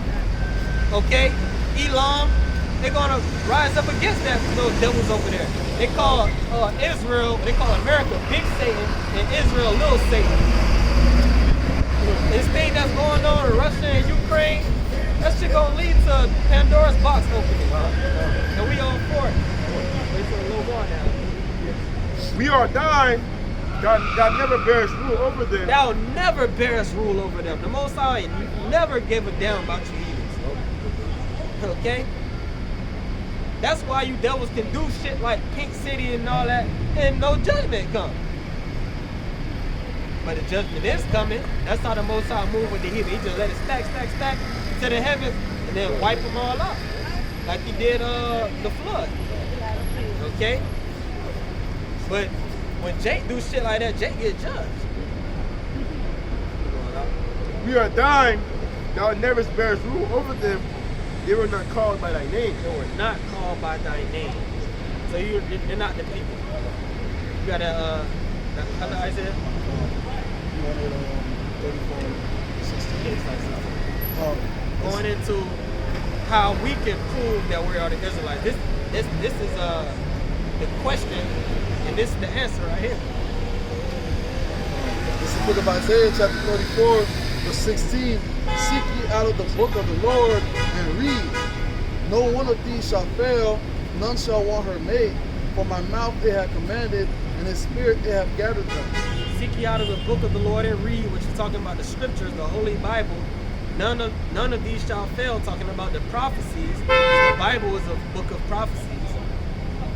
okay? Elam. They're going to rise up against those devils over there. They call Israel, they call America Big Satan and Israel Little Satan. This thing that's going on in Russia and Ukraine, that shit gonna lead to Pandora's box opening. And we all for it. Wait for a little more now.
We are thine. God never bears rule over them.
Thou never bears rule over them. The Most High never gave a damn about you heathens. Okay? That's why you devils can do shit like Pink City and all that, and no judgment come. But the judgment is coming. That's how the Most High move with the heathen. He just let it stack to the heavens, and then wipe them all out, like he did the flood. Okay? But when Jake do shit like that, Jake get judged.
we are thine, thou never bearest rule over them. They were not called by thy name.
They were not called by thy name. So they're not the people. You got a other Isaiah?
You wanted 34, 16.
Going into how we can prove that we are the Israelites. This is the question, and this is the answer right here.
This is the book of Isaiah, chapter 34, verse 16. Seek ye out of the book of the Lord and read. No one of these shall fail, none shall want her mate. For my mouth it hath commanded, and his spirit it hath gathered them.
Seek ye out of the book of the Lord and read, which is talking about the scriptures, the Holy Bible. None of these shall fail, talking about the prophecies. The Bible is a book of prophecies.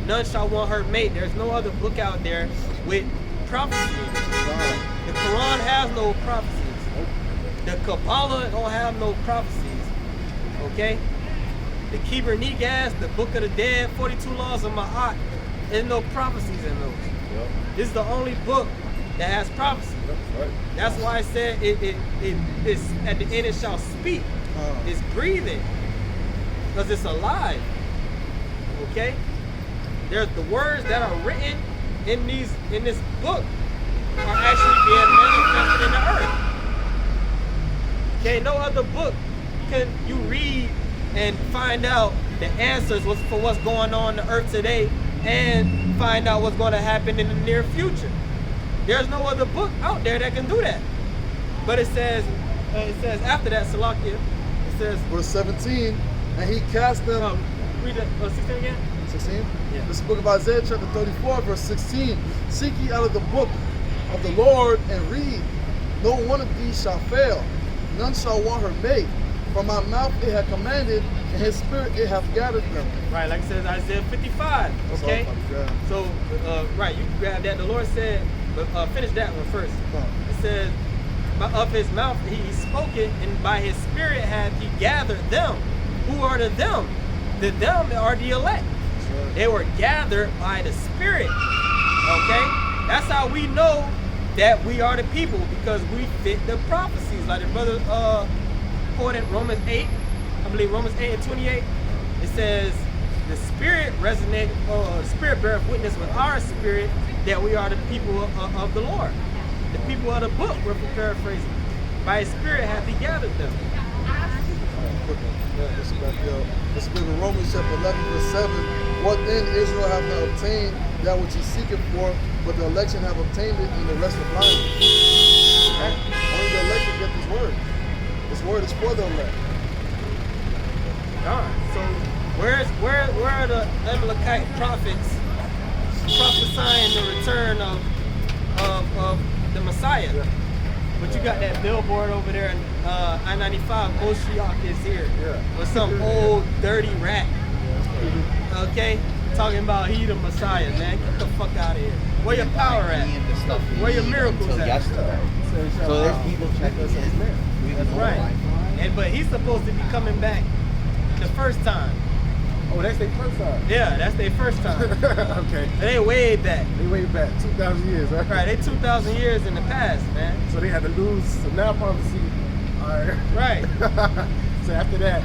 None shall want her mate. There's no other book out there with prophecies. The Quran has no prophecies. The Kabbalah don't have no prophecies. Okay? The Kibber Negas, the Book of the Dead, 42 Laws of Ma'at, there's no prophecies in those.
Yep.
This is the only book that has prophecy.
That's right.
That's why I said it's at the end it shall speak. It's breathing. Because it's alive. Okay? There's the words that are written in this book are actually being manifested in the earth. Okay, no other book can you read and find out the answers for what's going on in the earth today and find out what's going to happen in the near future. There's no other book out there that can do that. But it says after that, Salakia, it says,
Verse 17, and he cast them.
read that 16 again.
16?
Yeah.
This is the book of Isaiah, chapter 34, verse 16. Seek ye out of the book of the Lord and read. No one of these shall fail, none shall want her mate. From my mouth it hath commanded, and his spirit it hath gathered them.
Right, like it says Isaiah 55.
That's
Okay?
all I'm trying to grab.
So, right, you can grab that. The Lord said, but finish that one first. It says, of his mouth he spoke it, and by his spirit hath he gathered them. Who are the them? The them are the elect. They were gathered by the Spirit. Okay? That's how we know that we are the people, because we fit the prophecies. Like the brother quoted Romans 8, I believe Romans 8 and 28. It says, the Spirit resonates, Spirit beareth witness with our spirit that we are the people of the Lord. The people of the book, we're paraphrasing. By his Spirit hath he gathered them.
This is the book of Romans chapter 11, verse 7. What then Israel have not obtained, that which he seeketh for, but the election have obtained it, and the rest are blinded. Right? Only the elect can get this word. This word is for the elect.
Alright, so where are the Amalekite prophets prophesying the return of the Messiah?
Yeah.
But you got that billboard over there in I-95, Moshiach is here.
Yeah.
With some old dirty rat. Okay? Talking about he the Messiah, man. Get the fuck out of here. Where your power at? Where your miracles
Until
at?
yesterday. So there's people checking in.
That's right. But he's supposed to be coming back the first time.
Oh, that's their first time.
Yeah, that's their first time.
Okay.
They way back.
They way back 2,000 years, right?
Right, they 2,000 years in the past, man.
So they had to lose. So now prophecy. All right.
Right.
So after that,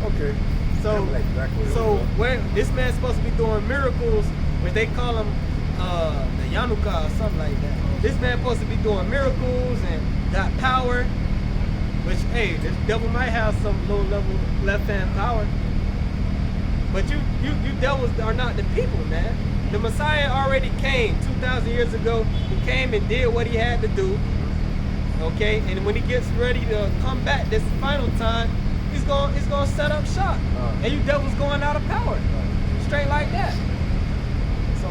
okay.
So, where this man's supposed to be doing miracles, which they call him the Yanuka or something like that. This man's supposed to be doing miracles and got power, which, hey, this devil might have some low-level left-hand power. But you devils are not the people, man. The Messiah already came 2,000 years ago. He came and did what he had to do. Okay, and when he gets ready to come back this final time, he's gonna set up shop. And you devils going out of power. Straight like that. So,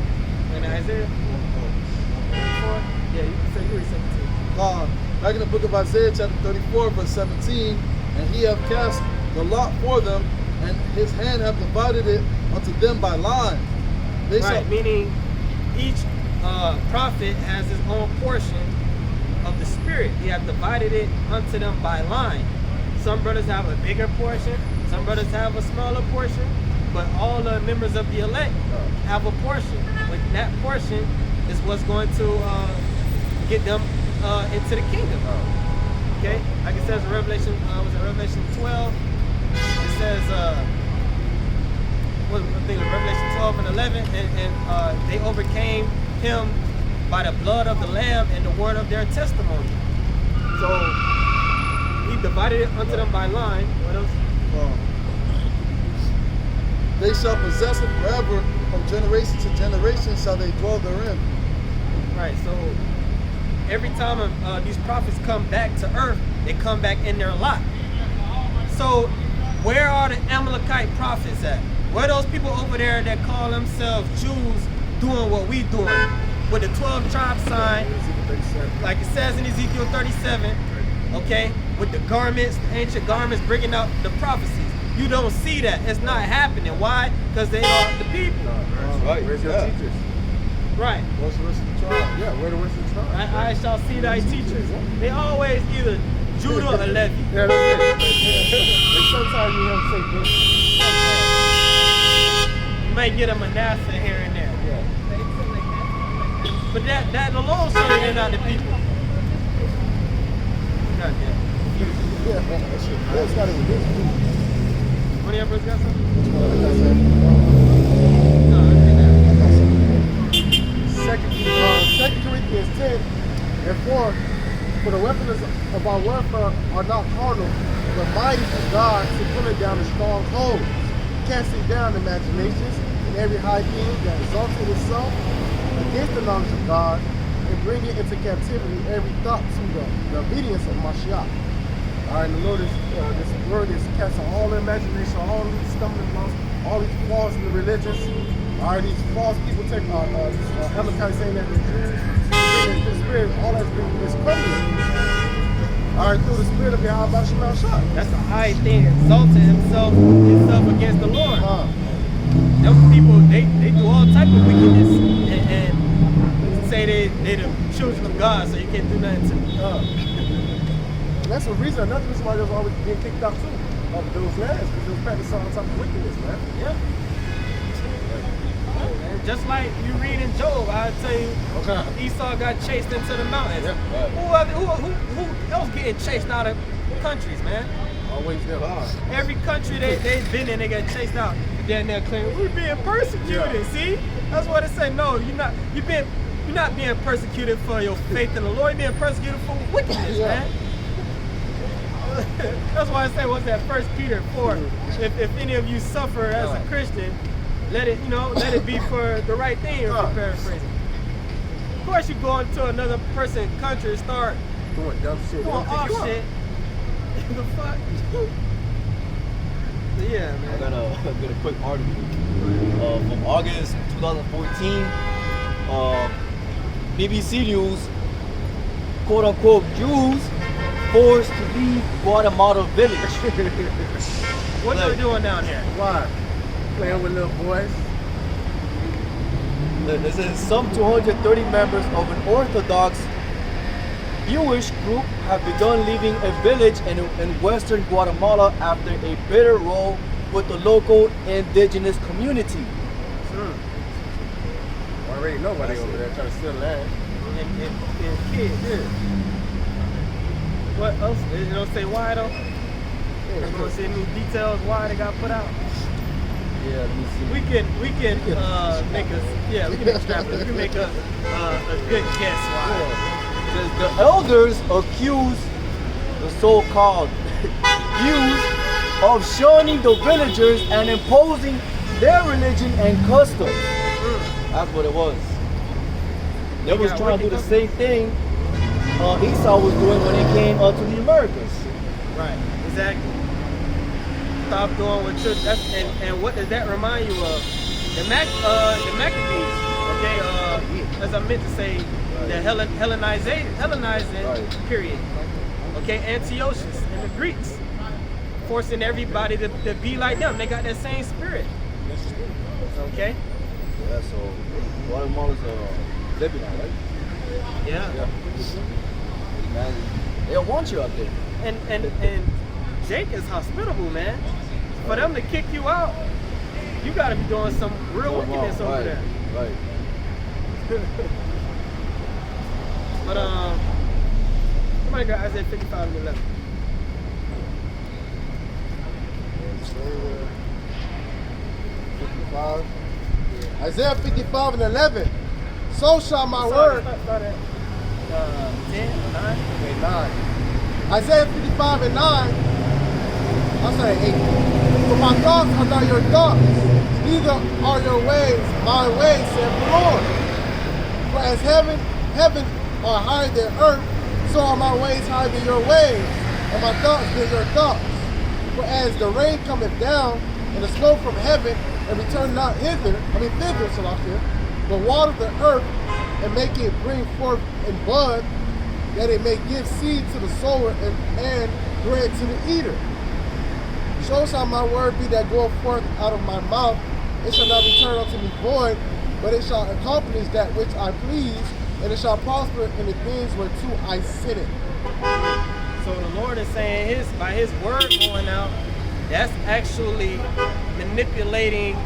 and Isaiah 34, yeah, you can say you read 17.
Back in the book of Isaiah, chapter 34, verse 17, and he hath cast the lot for them, and his hand hath divided it unto them by line. They
Right, meaning each prophet has his own portion of the Spirit. He has divided it unto them by line. Some brothers have a bigger portion, some brothers have a smaller portion, but all the members of the elect have a portion. But that portion is what's going to get them into the kingdom. Okay, like it says in Revelation, was it Revelation 12? It says, what I think Revelation 12 and 11, and they overcame him by the blood of the Lamb and the word of their testimony. So he divided it unto them by line. What else?
They shall possess it forever, from generation to generation shall they dwell therein.
Right, so every time these prophets come back to earth, they come back in their lot. So where are the Amalekite prophets at? Where are those people over there that call themselves Jews doing what we doing? With the 12 tribe sign, like it says in Ezekiel 37, okay? With the garments, the ancient garments bringing out the prophecies. You don't see that. It's not happening. Why? Because they are the people.
Right.
Where's your teachers?
Right.
What's the rest of the tribe? Yeah, where the rest of the tribe?
I shall see thy teachers. They always either Judah or Levi.
Yeah, that's it. And sometimes you hear them say this.
You may get a Manasseh here and there.
Yeah.
But that alone shows you they're not the people. God damn.
Yeah, that shit. That's not even this.
One of your brothers got something?
No, Second Corinthians 10 and 4, for the weapons of our warfare are not carnal, but mighty through God to pulling down the strongholds, casting down imaginations and every high thing that exalted itself against the knowledge of God, and bringing into captivity every thought to the obedience of Mashiach. All right, the Lord is, this word is casting all the imagination, all these stumbling blocks, all these flaws in the religions. All right, these false people take Amalekite saying that the Jews, the spirit, all that's been is coming. All right, through the spirit of Yahweh Shema Shah.
That's a high thing, exalting himself against the Lord. Them people, they do all type of wickedness and say they the children of God, so you can't do nothing to them.
And that's a reason, another reason why there's always being kicked out too of those lands, because they were practicing all type of wickedness, man.
Yeah. And just like you read in Job, I'll tell you, Esau got chased into the mountains.
Yeah.
Who else getting chased out of countries, man?
Always there.
Every country they've been in, they get chased out. Then they're claiming we're being persecuted.
Yeah.
See, that's what it say. No, you're not. You're not being persecuted for your faith in the Lord. You're being persecuted for wickedness, man. That's why I say, what's that? 1 Peter 4. If any of you suffer as a Christian, let it be for the right thing. If you're paraphrasing. Of course, you go into another person's country and start
Doing dumb shit.
doing off shit. The fuck? Yeah, man.
I got a quick article from August 2014. BBC News, quote unquote, Jews forced to leave Guatemala village.
What are they doing down here?
Why? Playing with little boys.
This is some 230 members of an Orthodox Jewish group have begun leaving a village in western Guatemala after a bitter row with the local indigenous community.
Already know why they over there trying to steal land.
And kids.
Yeah.
What else? They don't say why though? You don't see any details why they got put out?
Yeah, let me see.
We can make a good guess why.
Says the elders accuse the so-called Jews of shunning the villagers and imposing their religion and customs. That's what it was. They was trying to do the same thing Esau was doing when they came to the Americas.
Right, exactly. Stop doing what you're, and what does that remind you of? The Maccabees, okay, as I meant to say, the Hellenizing period, okay, Antiochus and the Greeks, forcing everybody to be like them. They got that same spirit, okay?
Yeah, so Guatemala's Lebanon, right?
Yeah.
Man, they don't want you out there.
And Jake is hospitable, man. For them to kick you out, you got to be doing some real wickedness over there.
Right.
But Somebody got Isaiah 55 and 11.
Isaiah 55 and 11. So shall my word.
Start at 10 or 9.
Okay, 9. Isaiah 55 and 9. I'm sorry, 8. For my thoughts are not your thoughts, neither are your ways my ways, saith the Lord. For as heaven are higher than earth, so are my ways higher than your ways, and my thoughts than your thoughts. For as the rain cometh down, and the snow from heaven, and return not thither, Salakia, but water the earth, and make it bring forth and bud, that it may give seed to the sower and bread to the eater. So shall my word be that goeth forth out of my mouth. It shall not return unto me void, but it shall accomplish that which I please, and it shall prosper in the things whereto I sent it.
So the Lord is saying by his word going out, that's actually manipulating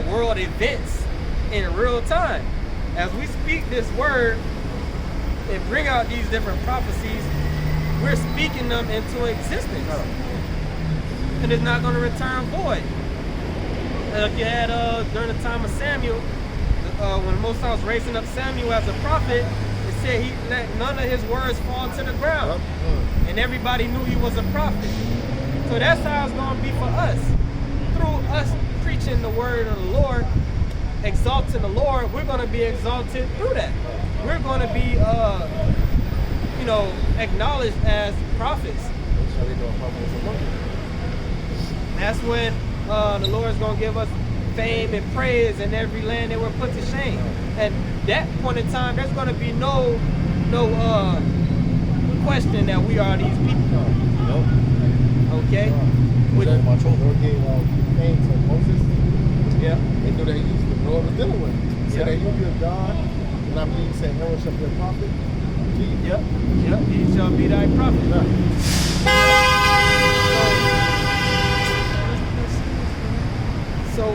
world events in real time. As we speak this word and bring out these different prophecies, we're speaking them into existence. And it's not going to return void. Like you had during the time of Samuel, when the Most High was raising up Samuel as a prophet, it said he let none of his words fall to the ground. And everybody knew he was a prophet. So that's how it's going to be for us. Through us preaching the word of the Lord, exalting the Lord, we're going to be exalted through that. We're going to be, acknowledged as prophets. That's when the Lord's going to give us fame and praise in every land that we're put to shame. At that point in time, there's going to be no question that we are these people.
Nope.
Okay?
Lord gave fame to Moses.
Yeah.
They knew that the Lord was dealing with him. He said that you'll be a God, and I believe he said Aaron shall be a prophet.
Yep. He shall be thy prophet. So,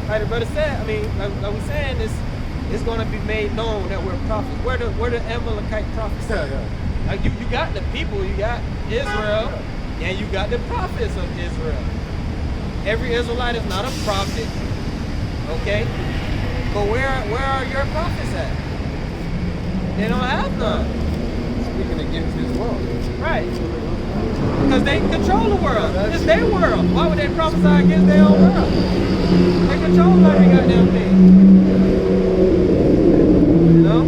like the brother said, I mean, like we saying, it's going to be made known that we're prophets. Where the Amalekite prophets? Like you got the people, you got Israel, and you got the prophets of Israel. Every Israelite is not a prophet, okay? But where are your prophets at? They don't have none.
Speaking against this world.
Right. Because they control the world. It's their world. Why would they prophesy against their own world? They control every goddamn thing. You know?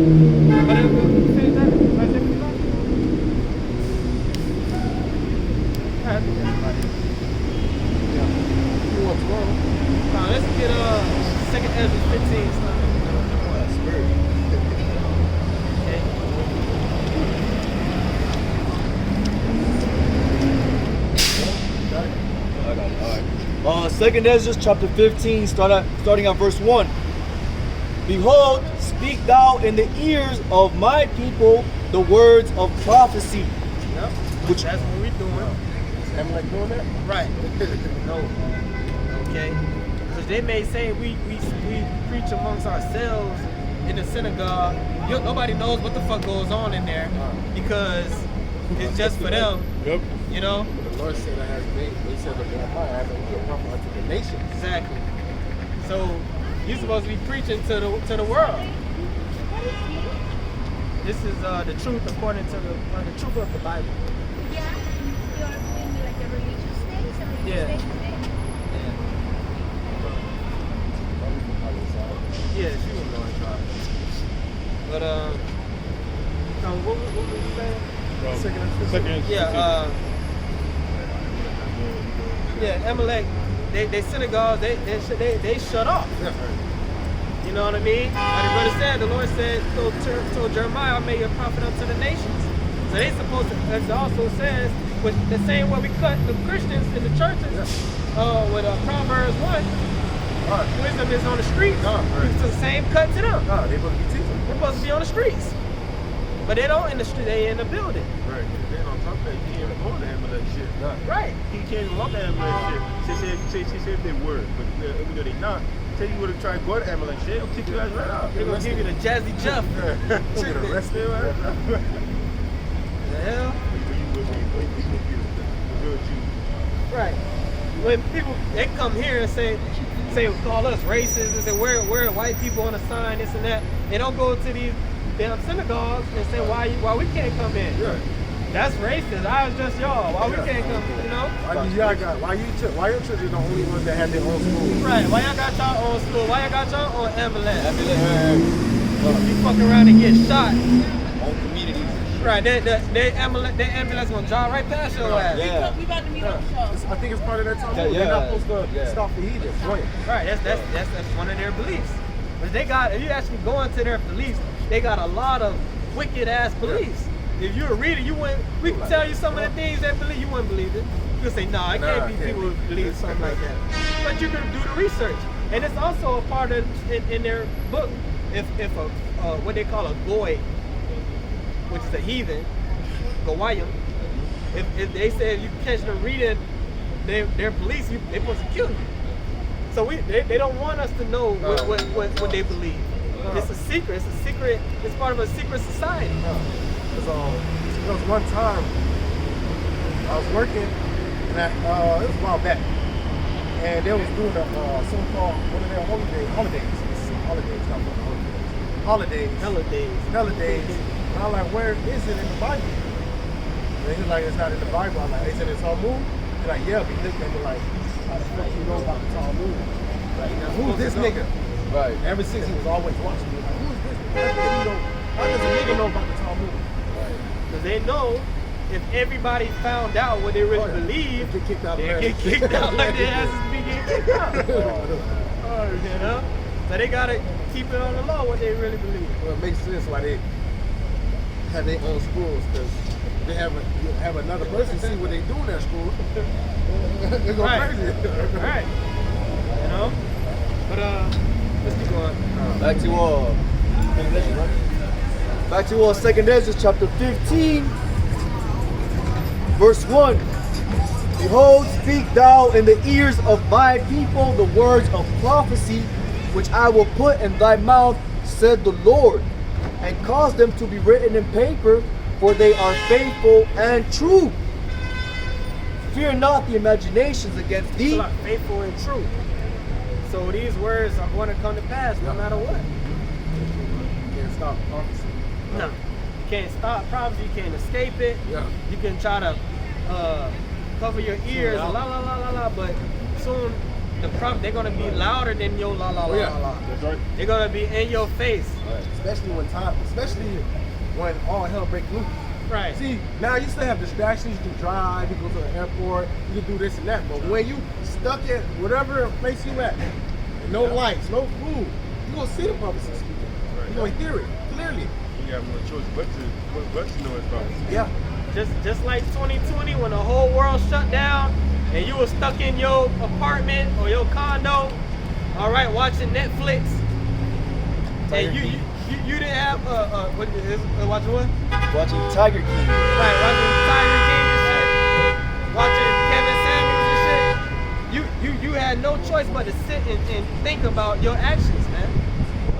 But if we finish that, let's take it back. Alright, I think everybody.
Yeah. You want tomorrow?
Now let's get 2nd Ezra 15 started.
Second Ezra chapter 15, starting at verse 1. Behold, speak thou in the ears of my people the words of prophecy.
Yep.
Which
that's what we're doing.
Am I doing that?
Right. No. Okay. Because they may say we preach amongst ourselves in the synagogue. Nobody knows what the fuck goes on in there because it's just for them.
Yep.
You know?
The Lord said I have made, they said that I have been a prophet unto the nations.
Exactly. So you're supposed to be preaching to the world. This is the truth according to the truth of the Bible.
Yeah, you're doing like a religious day,
Yeah. Yeah, she was going to try. But what was you saying?
Second.
Yeah, Amalek, they synagogues, they shut off. You know what I mean? Like the brother said, the Lord said, told Jeremiah, I made you a prophet unto the nations. So they supposed to, as it also says, with the same way we cut the Christians in the churches, with Proverbs 1, wisdom is on the streets. It's the same cut to them.
They're supposed to be teaching.
They're supposed to be on the streets. But they don't in the street, they in the building.
Right. Then on top of that, you can't even go to Amalek shit.
Right.
He can't even walk to Amalek shit. She said they were, but even though they not, tell you would have tried to go to Amalek shit, they'll kick you guys right out.
They're going to give you the Jazzy Jeff.
Get arrested.
Yeah, hell?
When you would be the real Jew.
Right. When people they come here and say call us racist and say where are white people on a sign, this and that. They don't go to these damn synagogues and say why we can't come in.
Yeah.
That's racist. I was just y'all. Why we can't come? You know?
Why your church is the only ones that have their own school?
Right. Why y'all got y'all own school? Why y'all got y'all own ambulance? You fuck around and get shot.
Own communities.
Right. They ambulance gonna drive right past your ass.
Yeah.
We about to meet on the show.
I think it's part of that time.
Yeah,
They're not supposed to
yeah.
stop the heathens. Right.
Right, that's one of their beliefs. But they got, if you actually go into their beliefs, they got a lot of wicked ass beliefs. If you're a reader, we can tell you some of the things they believe, you wouldn't believe it. You could say, nah, it can't be people who believe something like that. But you can do the research. And it's also a part of, in their book, if what they call a goy, which is a heathen, goyim, if they say if you catch them reading their beliefs, they're supposed to kill you. So they don't want us to know what they believe. It's a secret. It's a secret. It's part of a secret society.
Because one time I was working, and it was a while back, and they was doing a so-called one of their holidays. And I'm like, where is it in the Bible? And he's like, it's not in the Bible. I'm like, is it in Talmud? He's like, yeah. But he looked at me like, how the fuck you know about the Talmud? Like, who's this nigga?
Right.
Ever since he was always watching me, like, who's this nigga? How does a nigga know about the Talmud?
Because they know if everybody found out what they really believe,
they get kicked out.
They get kicked out like their asses be getting kicked out. You know? So they gotta keep it on the low what they really believe.
Well, it makes sense why they have their own schools, because they have another person see what they do in that school. They go crazy.
Right. You know? But let's keep going.
Back to 2nd Ezra chapter 15, verse 1. Behold, speak thou in the ears of my people the words of prophecy, which I will put in thy mouth, said the Lord, and cause them to be written in paper, for they are faithful and true. Fear not the imaginations against thee.
It's like faithful and true. So these words are going to come to pass no matter what.
You can't stop prophecy.
No. You can't stop prophecy, you can't escape it.
Yeah.
You can try to cover your ears, la la la la la, but soon the prophet, they're gonna be louder than your la la la la la.
That's right.
They're gonna be in your face.
Especially when all hell breaks loose.
Right.
See, now you still have distractions. You can drive, you can go to the airport, you can do this and that. But when you stuck at whatever place you at, and no lights, no food, you're gonna see the prophecy speaking.
Right.
You're gonna hear it clearly.
You have no choice but to know it's prophecy.
Yeah.
Just like 2020 when the whole world shut down and you were stuck in your apartment or your condo, all right, watching Netflix, and you didn't have watching what?
Watching Tiger King.
Right, watching Tiger King and shit, watching Kevin Samuels and shit. You had no choice but to sit and think about your actions, man.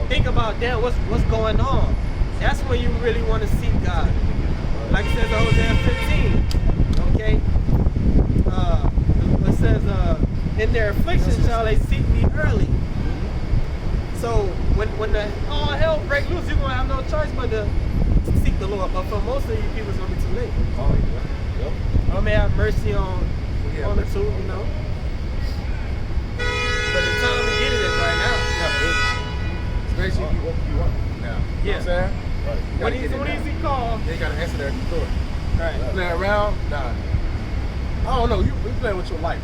Think about, damn, what's going on. That's when you really want to seek God. Like it says in Hosea 15, okay? It says, in their affliction shall they seek me early. So when the all hell break loose, you're gonna have no choice but to seek the Lord. But for most of you people, it's gonna be too late. I may have mercy on the two, you know. But the time to get it is right now.
Especially if you want now. You know what I'm saying? Right.
When he call,
they gotta answer that door.
right?
Play around? Nah. I don't know. You playing with your life.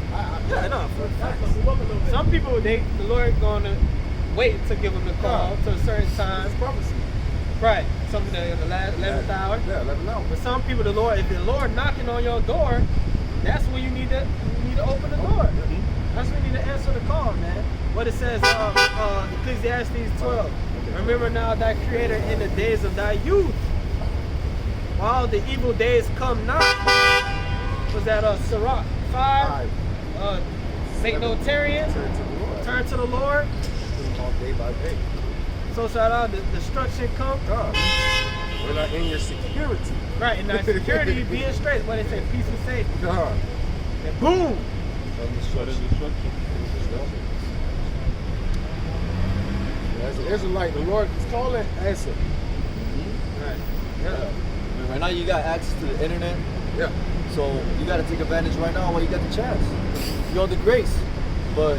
Yeah, no. Some people, the Lord gonna wait to give them the call to a certain time.
It's prophecy.
Right. Something in the last 11th hour.
Yeah, 11th hour.
But some people, if the Lord knocking on your door, that's when you need to open the door. That's when you need to answer the call, man. What it says, Ecclesiastes 12. Remember now thy Creator in the days of thy youth, while the evil days come not. Was that Sirach 5? Make no tarrying. Turn to the Lord.
Day by day.
So shall the destruction come.
God, we're not in your security.
Right, and that security being straight, what they say, peace and safety.
God.
And boom!
So there's destruction.
As an Israelite, the Lord is calling, answer.
Right.
Yeah. Right now you got access to the internet,
Yeah.
so you got to take advantage right now while you got the chance. You're on the grace, but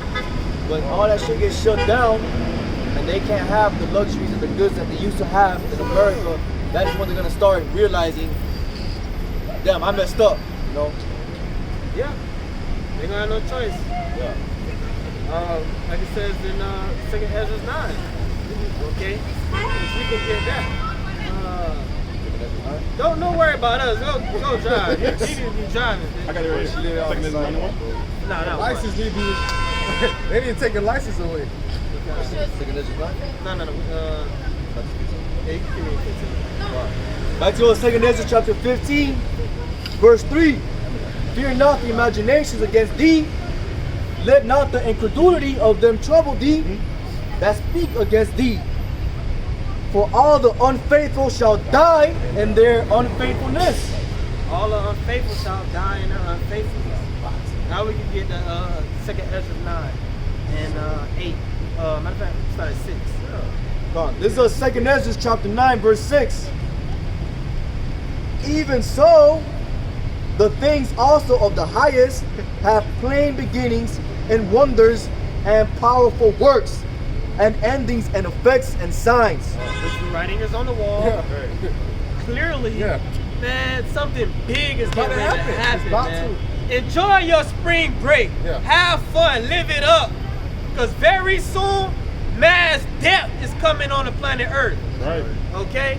when all that shit gets shut down and they can't have the luxuries and the goods that they used to have in America, that's when they're gonna start realizing, damn, I messed up, you know?
Yeah. They gonna have no choice.
Yeah.
Like it says in 2 Ezra 9. Okay? If we can get that. Don't worry about us. Go drive. You need to be driving.
I got it right here. Second is 91.
No.
License need to be. They didn't take your license away.
Second Ezra 9?
No. Yeah, you can give me 15.
Back to 2 Ezra chapter 15, verse 3. Fear not the imaginations against thee. Let not the incredulity of them trouble thee that speak against thee. For all the unfaithful shall die in their unfaithfulness.
All the unfaithful shall die in their unfaithfulness. Now we can get the 2 Ezra 9 and 8. Matter of fact, start at 6.
This is 2 Ezra chapter 9, verse 6. Even so, the things also of the highest have plain beginnings and wonders and powerful works and endings and effects and signs.
The writing is on the wall.
Yeah.
Clearly, man, something big is
About
getting
to
ready to
happen.
happen,
It's about
man. Enjoy your spring break.
Yeah.
Have fun, live it up. Because very soon, mass death is coming on the planet Earth.
Right.
Okay?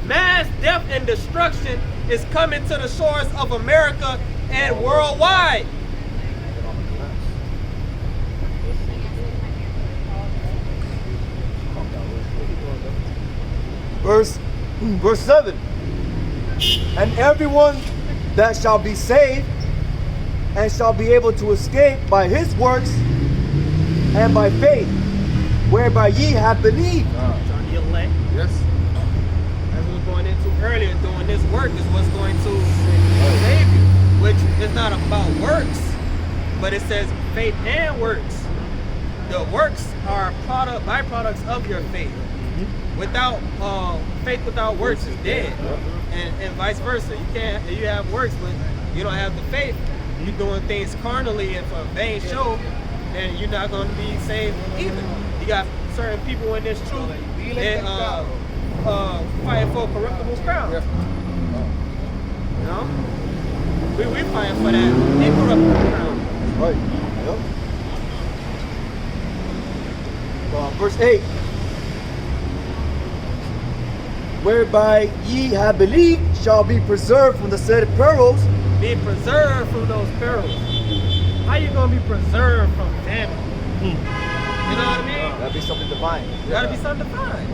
Mass death and destruction is coming to the shores of America and worldwide.
Verse 7. And everyone that shall be saved and shall be able to escape by his works and by faith, whereby ye have believed.
On the elect.
Yes.
As we were going into earlier, doing this work is what's going to save you, which is not about works, but it says faith and works. The works are byproducts of your faith. Without faith, without works is dead, and vice versa. You have works, but you don't have the faith. You're doing things carnally and for vain show, then you're not going to be saved either. You got certain people in this truth that fighting for a corruptible crown. You know, we fighting for that incorruptible crown.
Right. Yep. Verse 8. Whereby ye have believed shall be preserved from the said perils.
Be preserved from those perils. How you gonna be preserved from famine? You know what I mean?
That'd be something divine.
Gotta be something divine.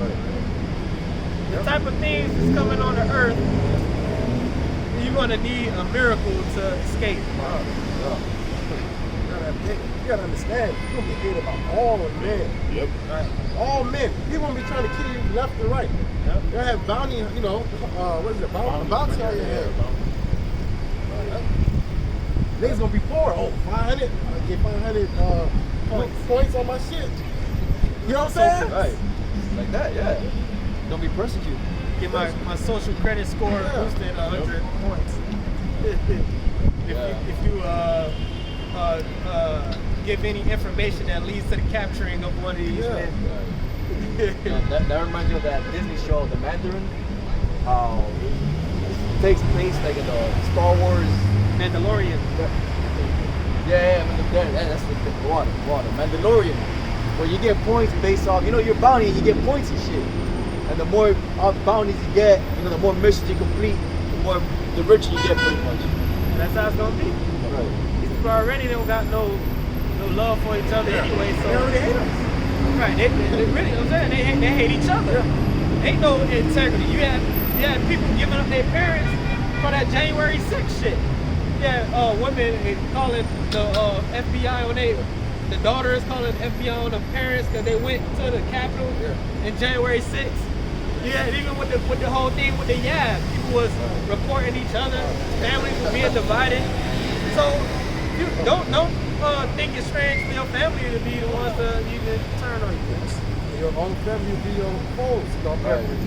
The type of things that's coming on the earth, you're gonna need a miracle to escape.
You gotta understand, you're gonna be hated by all men.
Yep.
Right? All men. People gonna be trying to kill you left and right.
Yep.
You're gonna have bounty, you know, what is it? Bounty on your head. Niggas gonna be poor. Oh, 500. I get 500 points on my shit. You know what I'm saying?
Right. Like that, yeah. Don't be persecuted.
Get my social credit score boosted 100 points. If you give any information that leads to the capturing of one of these men.
That reminds me of that Disney show, The Mandarin. It takes place like in the Star Wars.
Mandalorian.
That's the water. Mandalorian. Where you get points based off, your bounty, and you get points and shit. And the more bounties you get, the more missions you complete, the richer you get pretty much.
That's how it's gonna be.
Right.
These people already don't got no love for each other anyway, so
They already hate us.
right, they really, I'm saying they hate each other. Ain't no integrity. You had people giving up their parents for that January 6th shit. Yeah, women calling the FBI on the daughters calling the FBI on the parents because they went to the Capitol in January 6th. Yeah, and even with the whole thing with the people was reporting each other, families were being divided. So you don't think it's strange for your family to be the ones to even turn on you.
Your own family will be your foes. Your enemies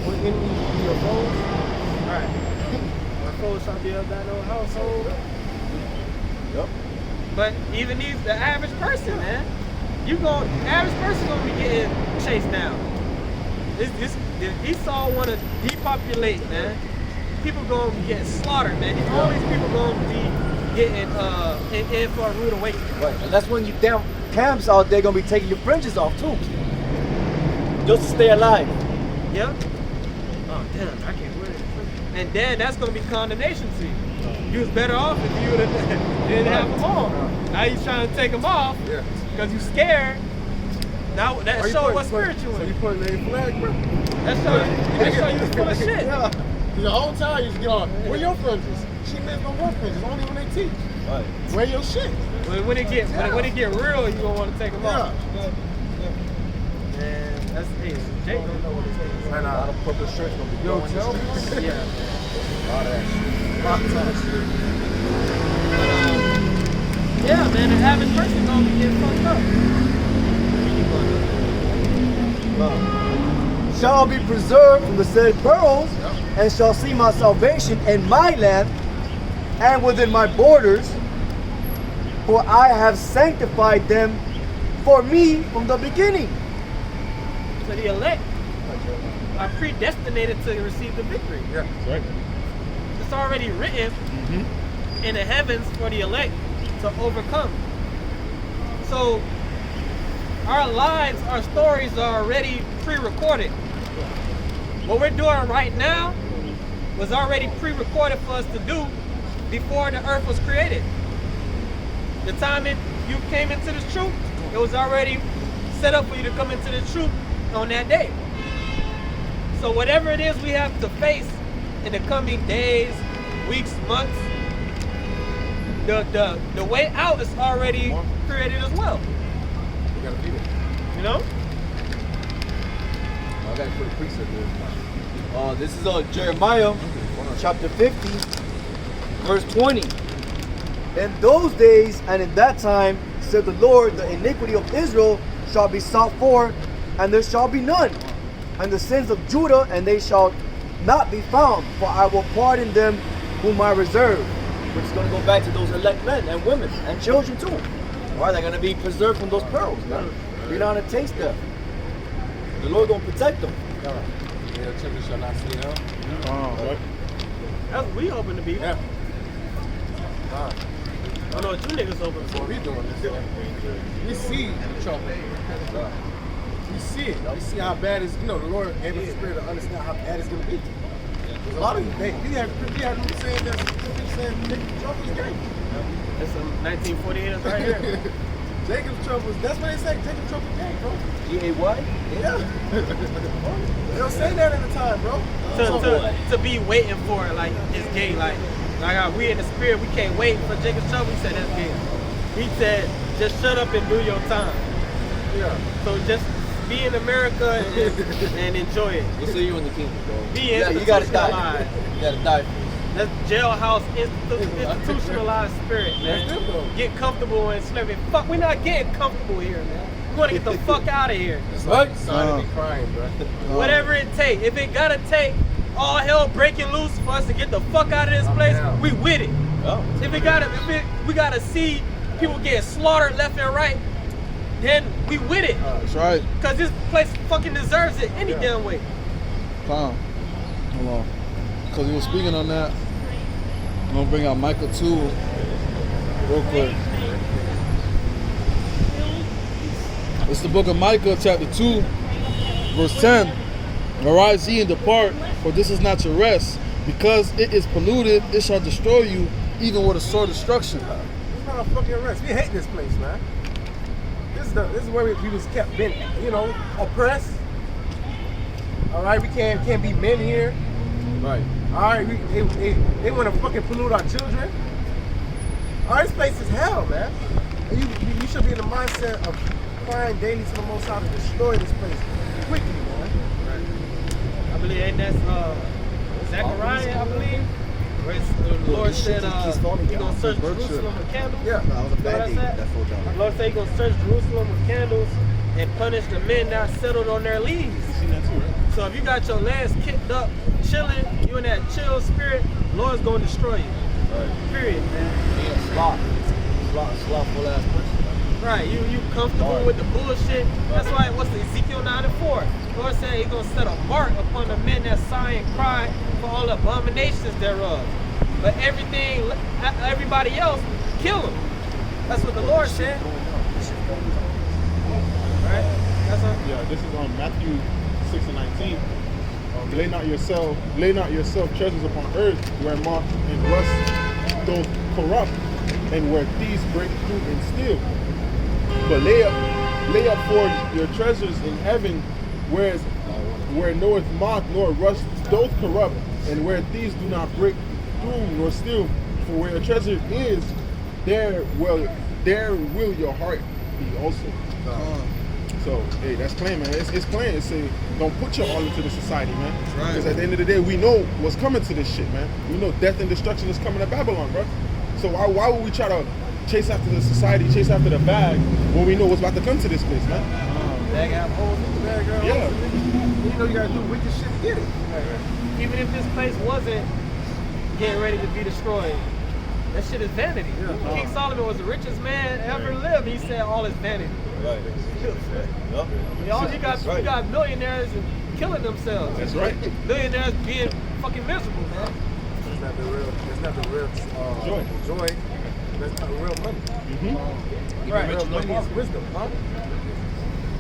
will be your foes.
Right. My foes shall be of thine own household.
Yep.
But even the average person, man, the average person gonna be getting chased down. Esau wanna depopulate, man. People gonna be getting slaughtered, man. All these people gonna be getting in for a rude awakening.
Right. And that's when you damn camps out there gonna be taking your fringes off too. Just to stay alive.
Yep. Oh damn, I can't wear it. And then that's gonna be condemnation to you. You was better off if you didn't have them on. Now you trying to take them off because you scared. Now that show what's spiritual.
So you put a flag, bro?
That show you was full of shit.
Yeah. The whole time you just get on. Where your fringes? She lives no more fringes. Only when they teach.
Right.
Wear your shit.
When it get real, you gonna want to take them off. Man, that's Jake don't know what it is.
And
A lot of purple shirts gonna be
yo,
going
tell me.
Yeah.
a lot of that shit.
Lots of shit.
Yeah, man, the average person gonna be getting fucked up.
Shall be preserved from the said pearls, and shall see my salvation in my land and within my borders, for I have sanctified them for me from the beginning.
So the elect are predestinated to receive the victory.
Yeah.
Right.
It's already written in the heavens for the elect to overcome. So our lives, our stories are already pre-recorded. What we're doing right now was already pre-recorded for us to do before the earth was created. The time you came into the truth, it was already set up for you to come into the truth on that day. So whatever it is we have to face in the coming days, weeks, months, the way out is already created as well.
You gotta be there.
You know?
I gotta put a precept there. This is Jeremiah chapter 50, verse 20. In those days and in that time, said the Lord, the iniquity of Israel shall be sought for, and there shall be none. And the sins of Judah, and they shall not be found, for I will pardon them whom I reserve. Which is going to go back to those elect men and women and children too. Why they're going to be preserved from those pearls, man. You're not going to taste them. The Lord going to protect them.
Yeah, children shall not see hell.
Right.
That's what we hoping to be.
Yeah.
I don't know what you niggas hoping
So
for.
we doing this. We see the trouble. We see it. We see how bad it's, the Lord gave us the spirit to understand how bad it's going to be. There's a lot of you, you have people saying that, saying Jacob's trouble is great.
That's some 1948 is right here.
Jacob's trouble is, that's what they say, Jacob's trouble is gay, bro.
G-A-Y?
Yeah. They don't say that at the time, bro.
To be waiting for it, like, it's gay. Like how we in the spirit, we can't wait for Jacob's trouble. He said that's gay. He said, just shut up and do your time.
Yeah.
So just be in America and enjoy it.
We'll see you in the kingdom, bro.
Be
You gotta die.
institutionalized.
You gotta die first.
That's jailhouse institutionalized spirit, man.
That's good, though.
Get comfortable in slavery. Fuck, we're not getting comfortable here, man. We want to get the fuck out of here.
It's like sign to be crying, bro.
Whatever it takes. If it gotta take all hell breaking loose for us to get the fuck out of this place, we with it.
Oh.
If we gotta see people get slaughtered left and right, then we with it.
That's right.
Cause this place fucking deserves it any damn way.
Hold on. Because we were speaking on that. I'm going to bring out Micah 2 real quick. It's the book of Micah, chapter 2, verse 10. Arise ye and depart, for this is not your rest. Because it is polluted, it shall destroy you, even with a sore destruction.
It's not a fucking rest. We hate this place, man. This is where we was kept been, oppressed. All right, we can't be men here.
Right.
All right, they want to fucking pollute our children. All right, this place is hell, man. And you should be in the mindset of crying daily to the Most High to destroy this place quickly, man.
believe, and that's Zechariah, I believe. Where the Lord said, He's gonna search Jerusalem with candles.
Yeah.
That was a
You know what I
bad
said?
that full down.
The Lord said He's gonna search Jerusalem with candles and punish the men that settled on their leaves.
seen that too, right?
So if you got your legs kicked up, chilling, you in that chill spirit, Lord's gonna destroy you.
Right.
Period, man.
Slothful ass person.
Right, you comfortable with the bullshit. That's why what's the Ezekiel 9:4? Lord said He's gonna set a mark upon the men that sigh and cry for all the abominations thereof. But everybody else, kill them. That's what the Lord said. Right? That's what.
Yeah, this is on Matthew 6:19. Lay not yourself treasures upon earth, where moth and rust doth corrupt, and where thieves break through and steal. But lay up for your treasures in heaven, where knoweth moth nor rust doth corrupt, and where thieves do not break through nor steal. For where your treasure is, there will your heart be also. So, hey, that's plain, man. It's plain. It's saying, don't put your all into the society, man.
Right.
Because at the end of the day, we know what's coming to this shit, man. We know death and destruction is coming to Babylon, bro. So why would we try to chase after the society, chase after the bag, when we know what's about to come to this place, man?
Bag out holes in the bag, girl.
Yeah.
You know you gotta do wicked shit to get it.
Even if this place wasn't getting ready to be destroyed, that shit is vanity. King Solomon was the richest man ever lived. He said all is vanity.
Right.
You got millionaires and killing themselves.
That's right.
Millionaires being fucking miserable, man.
It's not the real joy. That's not real money.
Right.
Real money is wisdom, huh?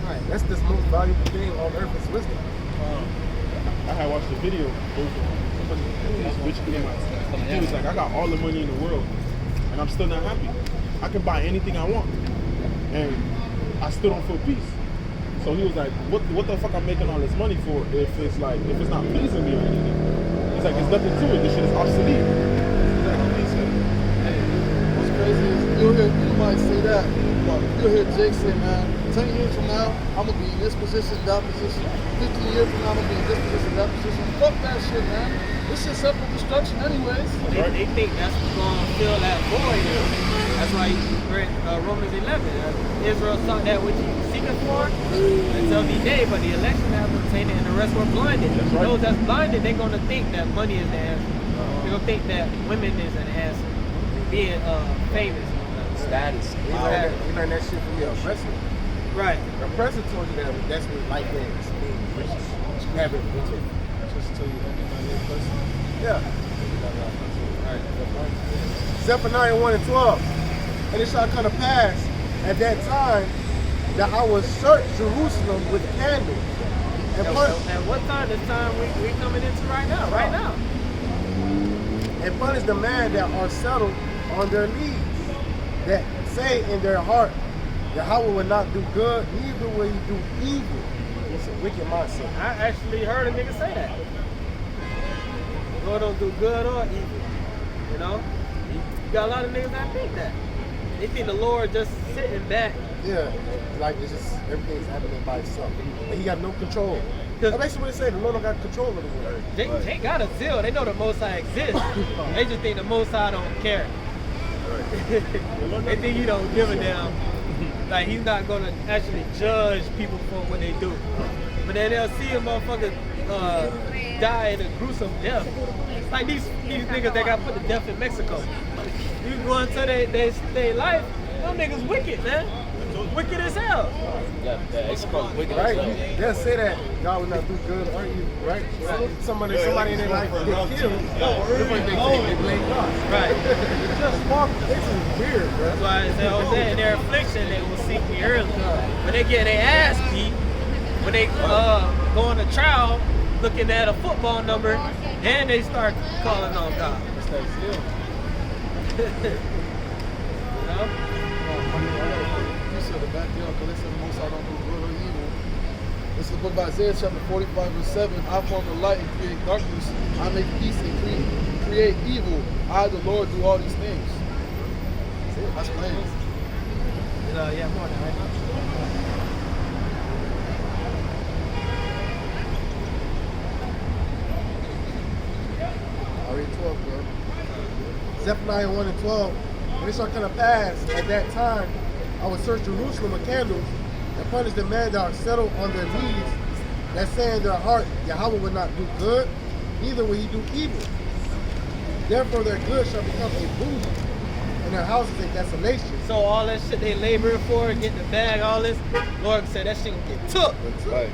Right. That's the most valuable thing on earth is wisdom.
I had watched a video. This rich man, he was like, I got all the money in the world, and I'm still not happy. I can buy anything I want, and I still don't feel peace. So he was like, what the fuck I'm making all this money for if it's not pleasing me or anything? He's like, there's nothing to it. This shit is obsolete.
Exactly what he said. Hey, what's crazy is you might say that, but you'll hear Jake say, man, 10 years from now, I'm gonna be in this position, that position. 15 years from now, I'm gonna be in this position, that position. Fuck that shit, man. This shit's self-destruction anyways.
They think that's what's going to fill that void. That's why you read Romans 11. Israel sought that which he was seeking for until the day, but the election has obtained it and the rest were blinded.
That's right.
Those that's blinded, they're going to think that money is the answer. They're going to think that women is an answer. Being famous.
Status.
You learn that shit from your oppressor.
Right.
The oppressor told you that that's what life is. Being rich. You have it rich.
Just tell you that person.
Yeah. Zephaniah 1 and 12. And it shall come to pass at that time that I will search Jerusalem with candles.
At what time? This time we coming into right now. Right now.
And punish the man that are settled on their leaves, that say in their heart, Yahweh will not do good, neither will he do evil. It's a wicked mindset.
I actually heard a nigga say that. Lord don't do good or evil. You know? You got a lot of niggas that think that. They think the Lord just sitting back.
Yeah, like it's just everything's happening by itself. And he got no control. That's basically what it said. The Lord don't got control of the world.
They got a zeal. They know the Most High exists. They just think the Most High don't care. They think he don't give a damn. Like he's not gonna actually judge people for what they do. But then they'll see a motherfucker die in a gruesome death. Like these niggas that got put to death in Mexico. You go into their life, them niggas wicked, man. Wicked as hell.
Yeah, Mexico's wicked.
Right? They'll say that God will not do good or evil, right? Somebody in their life get killed. They blame God.
Right.
It's just fuck. This is weird, bro.
That's why it said, in their affliction, they will seek me early. When they get their ass beat, when they go on a trial, looking at a football number, and they start calling on God.
Stay still.
You know?
You said the backyard, because they said the Most High don't do good or evil. This is the book of Isaiah, chapter 45, verse 7. I form the light and create darkness. I make peace and create evil. I, the Lord, do all these things. That's it. That's plain.
Yeah, more than right now.
Zephaniah 1 and 12. And it shall come to pass at that time, I will search Jerusalem with candles and punish the men that are settled on their knees, that say in their heart, Yahweh will not do good, neither will he do evil. Therefore their good shall become a booty, and their houses a desolation.
So all that shit they laboring for, getting the bag, all this, Lord said that shit can get took.
That's right.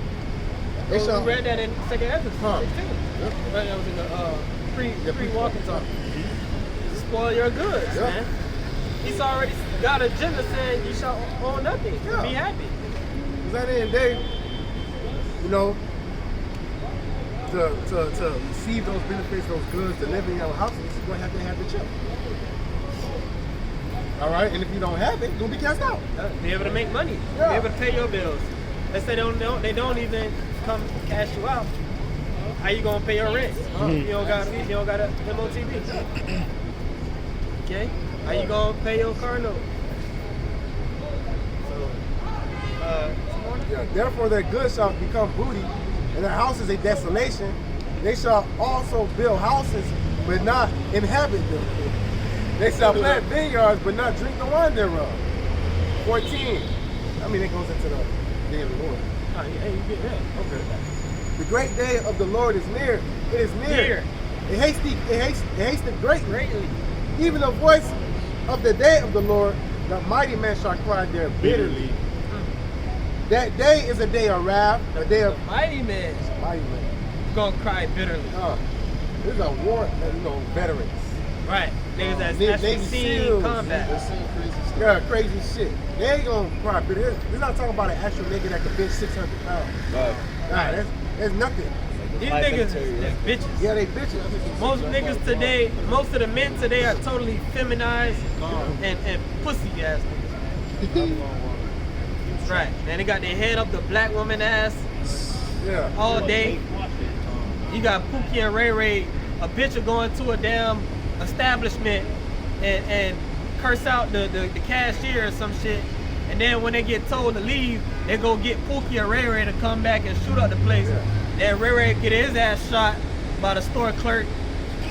They
So
shall,
we read that in 2nd Ezra
Huh.
too.
Yep.
Right, that was in the pre-walking talk. Spoil your goods,
Yep.
man. He's already got an agenda saying you shall own nothing.
Yeah.
Be happy.
because at the end of the day, you know, to receive those benefits, those goods, to live in your houses, you're going to have the chip. All right, and if you don't have it, you're going to be cast out.
Be able to make money.
Yeah.
Be able to pay your bills. Let's say they don't even come cash you out. How you gonna pay your rent? You don't got a MOTV. Okay? How you gonna pay your car note? So,
Yeah, therefore their goods shall become booty, and their houses a desolation. They shall also build houses, but not inhabit them. They shall plant vineyards, but not drink the wine thereof. 14. I mean, it goes into the day of the Lord.
hey, you get that.
Okay. The great day of the Lord is near. It is near.
Near.
It hasted greatly.
Greatly.
Even the voice of the day of the Lord, the mighty man shall cry there bitterly. That day is a day of wrath, a day of
Mighty man
mighty man.
gonna cry bitterly.
This is a war, veterans.
Right. Niggas that's
Navy
actually seen
SEALs.
combat.
They're saying crazy stuff.
Yeah, crazy shit. They ain't gonna cry bitter. We're not talking about an actual nigga that can bench 600 pounds.
Right.
Nah, that's nothing.
These
Fight
niggas
material.
is bitches.
Yeah, they bitches.
Most niggas today, most of the men today are totally feminized and pussy ass niggas. Right. And they got their head up the black woman ass
Yeah.
all day. You got Pookie and Ray Ray, a bitch will go into a damn establishment and curse out the cashier or some shit. And then when they get told to leave, they go get Pookie or Ray Ray to come back and shoot up the place. Then Ray Ray get his ass shot by the store clerk.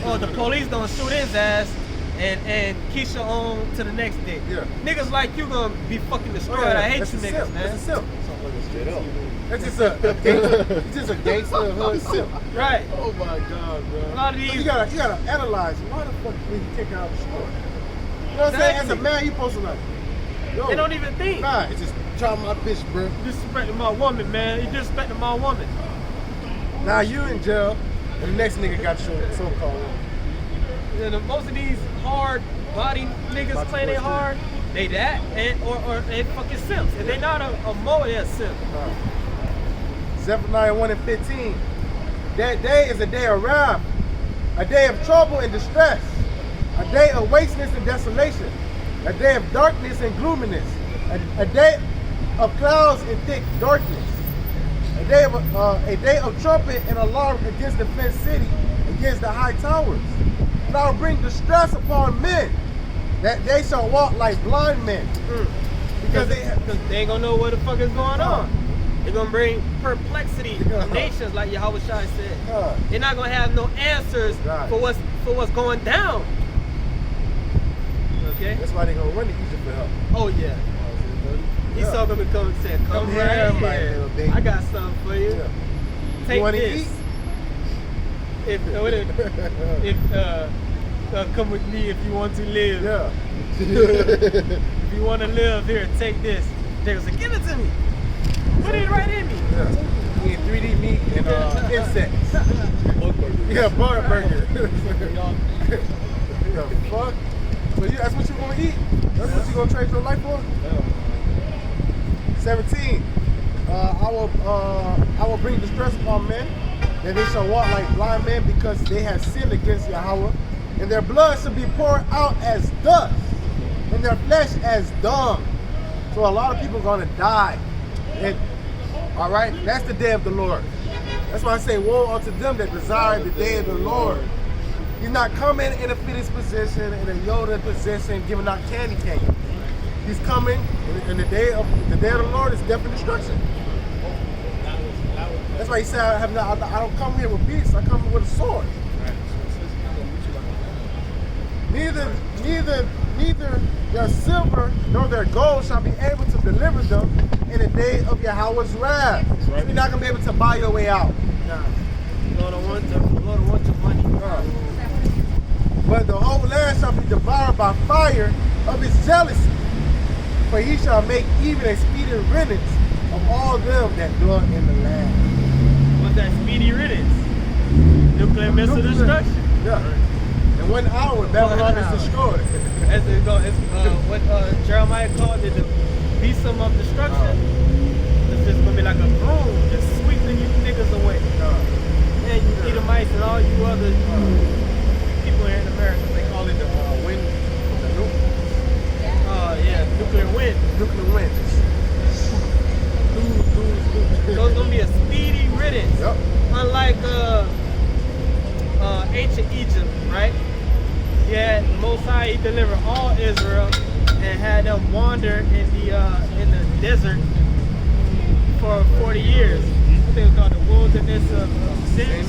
Or the police don't shoot his ass and Keisha on to the next day.
Yeah.
Niggas like you gonna be fucking destroyed.
Oh, yeah,
I hate
that's
you
a
niggas,
simp.
man.
That's a simp.
Straight up.
That's just it's just a gangster hood simp.
Right.
Oh my God,
A
bro.
lot of these
You gotta analyze why the fuck did he kick her out of the store? You know what I'm saying? As a
Exactly.
man, you supposed to like, yo,
they don't even think.
nah, it's just try my bitch, bro.
You disrespecting my woman, man. You disrespecting my woman.
Now you in jail, and the next nigga got your so-called woman.
And most of these hard body niggas playing it hard, they that and or they fucking simps. If they not a mo, they're a simp.
Zephaniah 1 and 15. That day is a day of wrath, a day of trouble and distress, a day of wasteness and desolation, a day of darkness and gloominess, a day of clouds and thick darkness, a day of trumpet and alarm against the fenced city, against the high towers. And I will bring distress upon men, that they shall walk like blind men, because they
ain't gonna know what the fuck is going on. They're gonna bring perplexity to nations, like Yahweh Shai said. They're not gonna have no answers for what's going down. Okay?
That's why they gonna run to Egypt for help.
Oh yeah. Esau gonna come and say, come
Come
right
here, my
here.
little baby.
I got something for you.
Yeah.
Take
You wanna
this.
eat?
Come with me if you want to live.
Yeah.
If you want to live, here, take this. They was like, give it to me. Put it right in me.
Yeah. Eating 3D meat and insects. Yeah, bug burger. Yeah, fuck. So that's what you gonna eat? That's what you gonna trade your life for? 17. I will bring distress upon men, that they shall walk like blind men, because they have sinned against Yahweh, and their blood shall be poured out as dust, and their flesh as dung. So a lot of people are gonna die. And all right, that's the day of the Lord. That's why I say, woe unto them that desire the day of the Lord. He's not coming in a fitness position, in a Yoda position, giving out candy cane. He's coming, and the day of the Lord is death and destruction. That's why he said, I don't come here with peace, I come here with a sword. Neither their silver nor their gold shall be able to deliver them in the day of Yahweh's wrath.
right.
You're not gonna be able to buy your way out.
Nah. Lord don't want your money.
But the whole land shall be devoured by fire of his jealousy. For he shall make even a speedy riddance of all them that dwell in the land.
What's that speedy riddance? Nuclear missile destruction.
Yeah. In 1 hour, Babylon is destroyed.
As it go, it's, what Jeremiah called it, the besom of destruction. It's just gonna be like a broom, just sweeping you niggas away. And you Edomites and all you other people here in America, they call it the wind, the nuke. Nuclear wind.
Nuclear wind.
So it's gonna be a speedy riddance.
Yep.
Unlike ancient Egypt, right? Yeah, Most High, he delivered all Israel and had them wander in the desert for 40 years. I think it was called the wilderness of Sin.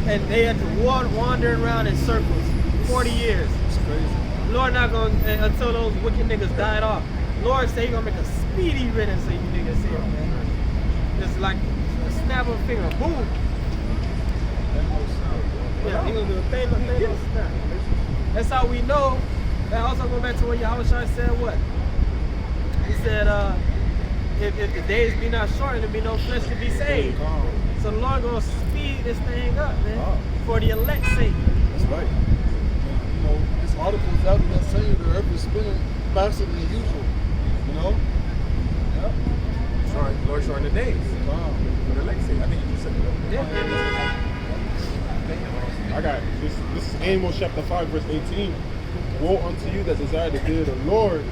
And they had to wander around in circles 40 years.
It's crazy.
Lord not gonna until those wicked niggas died off. Lord say he gonna make a speedy riddance of you niggas here, man. Just like a snap of a finger, boom. Yeah, he gonna do a thing, snap. That's how we know. And also going back to what Yahweh said what? He said, if the days be not shortened, there be no flesh to be saved. So the Lord gonna speed this thing up, man, for the elect's sake.
That's right. You know, this article is out there saying the earth is spinning faster than usual. You know?
Yep. Sorry, Lord, shorten the days.
Wow.
For the elect's sake. I think you just said it.
Yeah.
I got this. This is Amos chapter 5, verse 18. Woe unto you that desire the day of the Lord.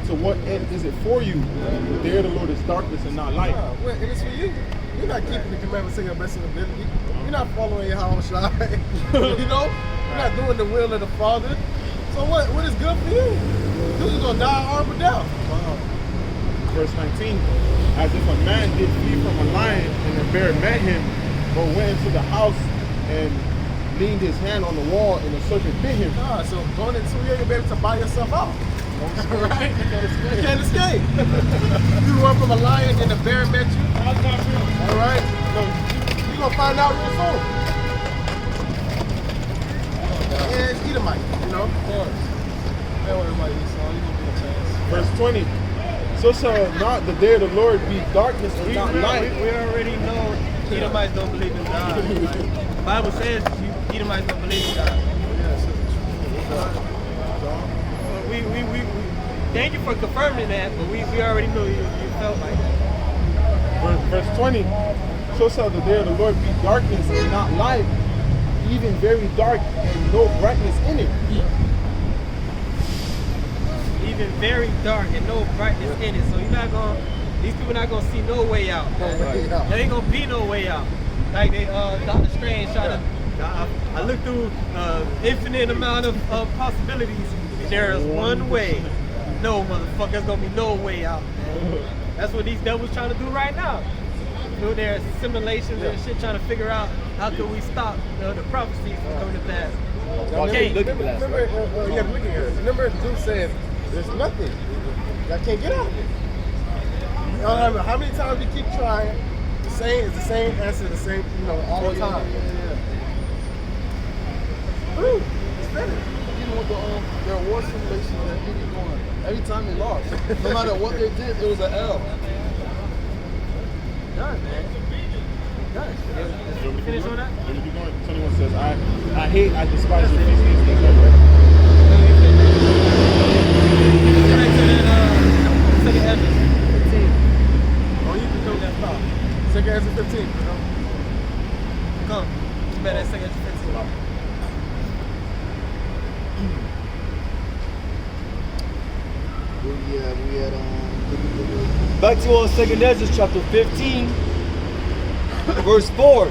To what end is it for you? The day of the Lord is darkness and not light.
Well, and it's for you. You're not keeping the commandments of your best ability. You're not following your Yahweh Shai. You know? You're not doing the will of the Father. So what is good for you? You're just gonna die hard with death.
Verse 19. As if a man did flee from a lion and a bear met him, but went into the house and leaned his hand on the wall and the serpent bit him.
So going into here, you'll be able to buy yourself out. Right? You can't escape. You run from a lion and a bear met you. All right? So you're going to find out real soon. And it's Edomite, you know?
Of course. Don't worry about Esau. You're going to get a chance.
Verse 20. So shall not the day of the Lord be darkness and not light.
We already know Edomites don't believe in God. The Bible says Edomites don't believe in God. We thank you for confirming that, but we already knew you felt like that.
Verse 20. So shall the day of the Lord be darkness and not light, even very dark and no brightness in it.
Even very dark and no brightness in it. So these people not gonna see no way out. There ain't gonna be no way out. Like they Dr. Strange trying to I looked through infinite amount of possibilities. There is one way. No, motherfucker, there's gonna be no way out, man. That's what these devils trying to do right now. Doing their simulations and shit, trying to figure out how can we stop the prophecies from coming to pass.
Remember Zeus said, there's nothing. I can't get out of it. How many times we keep trying? It's the same answer, the same, all the time. Ooh, it's finished.
Even with their war simulations that keep going, every time they lost, no matter what they did, it was an L.
Done, man. Done. You finish on that?
21 says, I despise your feast days.
Second Ezra 15. Oh, you can throw that thought.
Second Ezra 15.
Come. You better that second Ezra 15.
Back to 2 Ezra chapter 15, verse 4.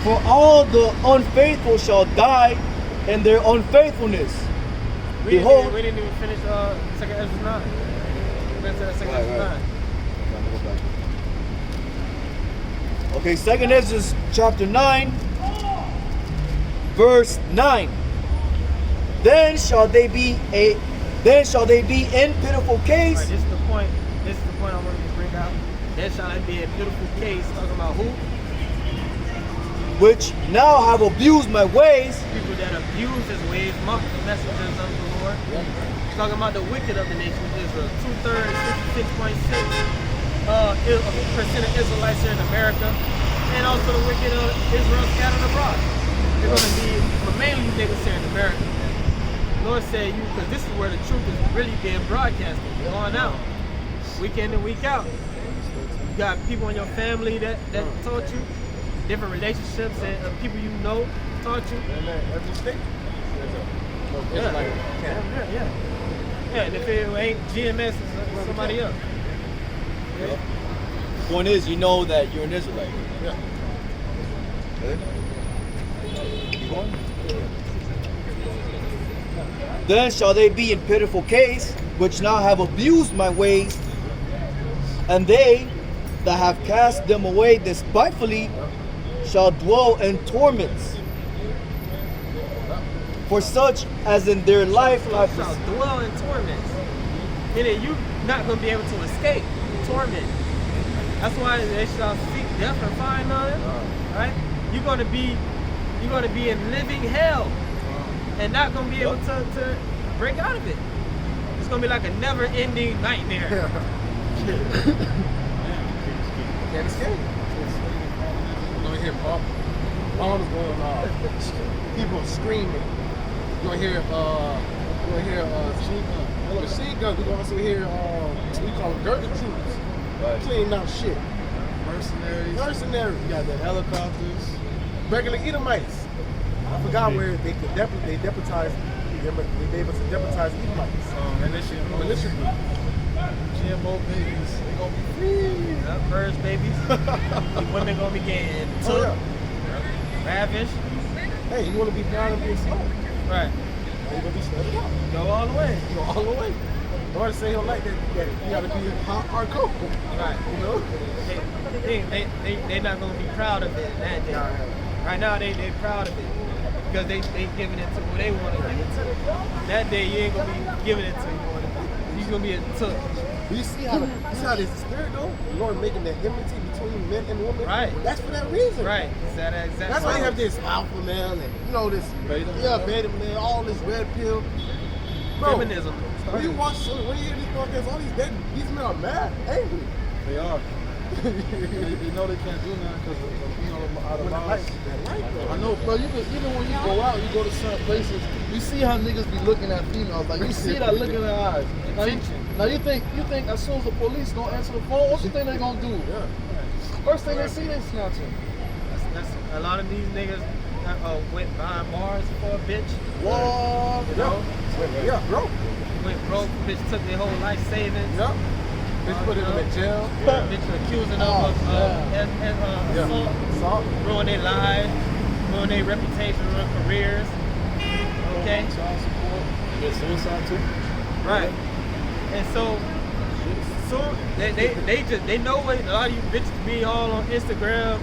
For all the unfaithful shall die in their unfaithfulness.
We
Behold,
didn't even finish second Ezra 9. We went to that second Ezra 9.
Okay, 2 Ezra chapter 9, verse 9. then shall they be in pitiful case,
Right, this is the point. This is the point I wanted to bring out. Then shall it be a pitiful case, talking about who?
which now have abused my ways,
People that abuse his ways, mock the messengers of the Lord. Talking about the wicked of the nation of Israel. 2/3, 66.6% of Israelites here in America, and also the wicked of Israel scattered abroad. They're going to be mainly niggas here in America. The Lord said, because this is where the truth is really being broadcasted, going out, week in and week out. You got people in your family that taught you, different relationships and people you know taught you.
Every state.
Yeah, and if it ain't GMS, it's somebody else.
point is, you know that you're an Israelite.
Yeah.
Then shall they be in pitiful case, which now have abused my ways, and they that have cast them away despitefully shall dwell in torments. For such as in their life have
shall dwell in torments. Meaning you're not going to be able to escape torment. That's why they shall seek death and find none. Right? You're going to be in living hell and not going to be able to break out of it. It's going to be like a never-ending nightmare.
Can't escape. You're going to hear bombs going off. People screaming. You're going to hear machine guns. We're going to also hear we call them Gurkha troops.
Right.
Cleaning out shit.
Mercenaries.
Mercenaries.
You got the helicopters.
Regular Edomites. I forgot where they could they deputized. They were able to deputize Edomites. Militia group.
GMO babies. They gonna be free.
Birds, babies. These women going to be getting took, ravished.
Hey, you want to be proud of yourself?
Right.
You're going to be studied up.
Go all the way.
Go all the way. Lord say he'll like that you got to be hot or cold.
Right.
You know?
They not gonna be proud of it that day. Right now they proud of it because they giving it to who they want to give it to. That day you ain't gonna be giving it to who you want to. You gonna be a took.
You see how this spirit though? The Lord making that enmity between men and women.
Right.
That's for that reason.
Right. Exactly.
That's why you have this alpha male and this beta male, all this red pill. Bro,
Feminism.
when you hear these podcasts, all these men are mad, angry.
They are. you know they can't do nothing because out of lies. I know, bro. Even when you go out, you go to certain places, you see how niggas be looking at females. Like you see that look in their eyes. Now you think as soon as the police don't answer the phone, what you think they gonna do?
Yeah.
First thing they see, they snatching.
That's a lot of these niggas went behind bars for a bitch.
Whoa.
You know?
Yeah, bro.
Went broke. Bitch took their whole life savings.
Yeah. Bitch put them in jail.
Bitch accusing them of assault, ruin their lives, ruin their reputation, ruin careers. Okay.
Child support. Get suicide too.
Right. And so they know what a lot of you bitches be all on Instagram,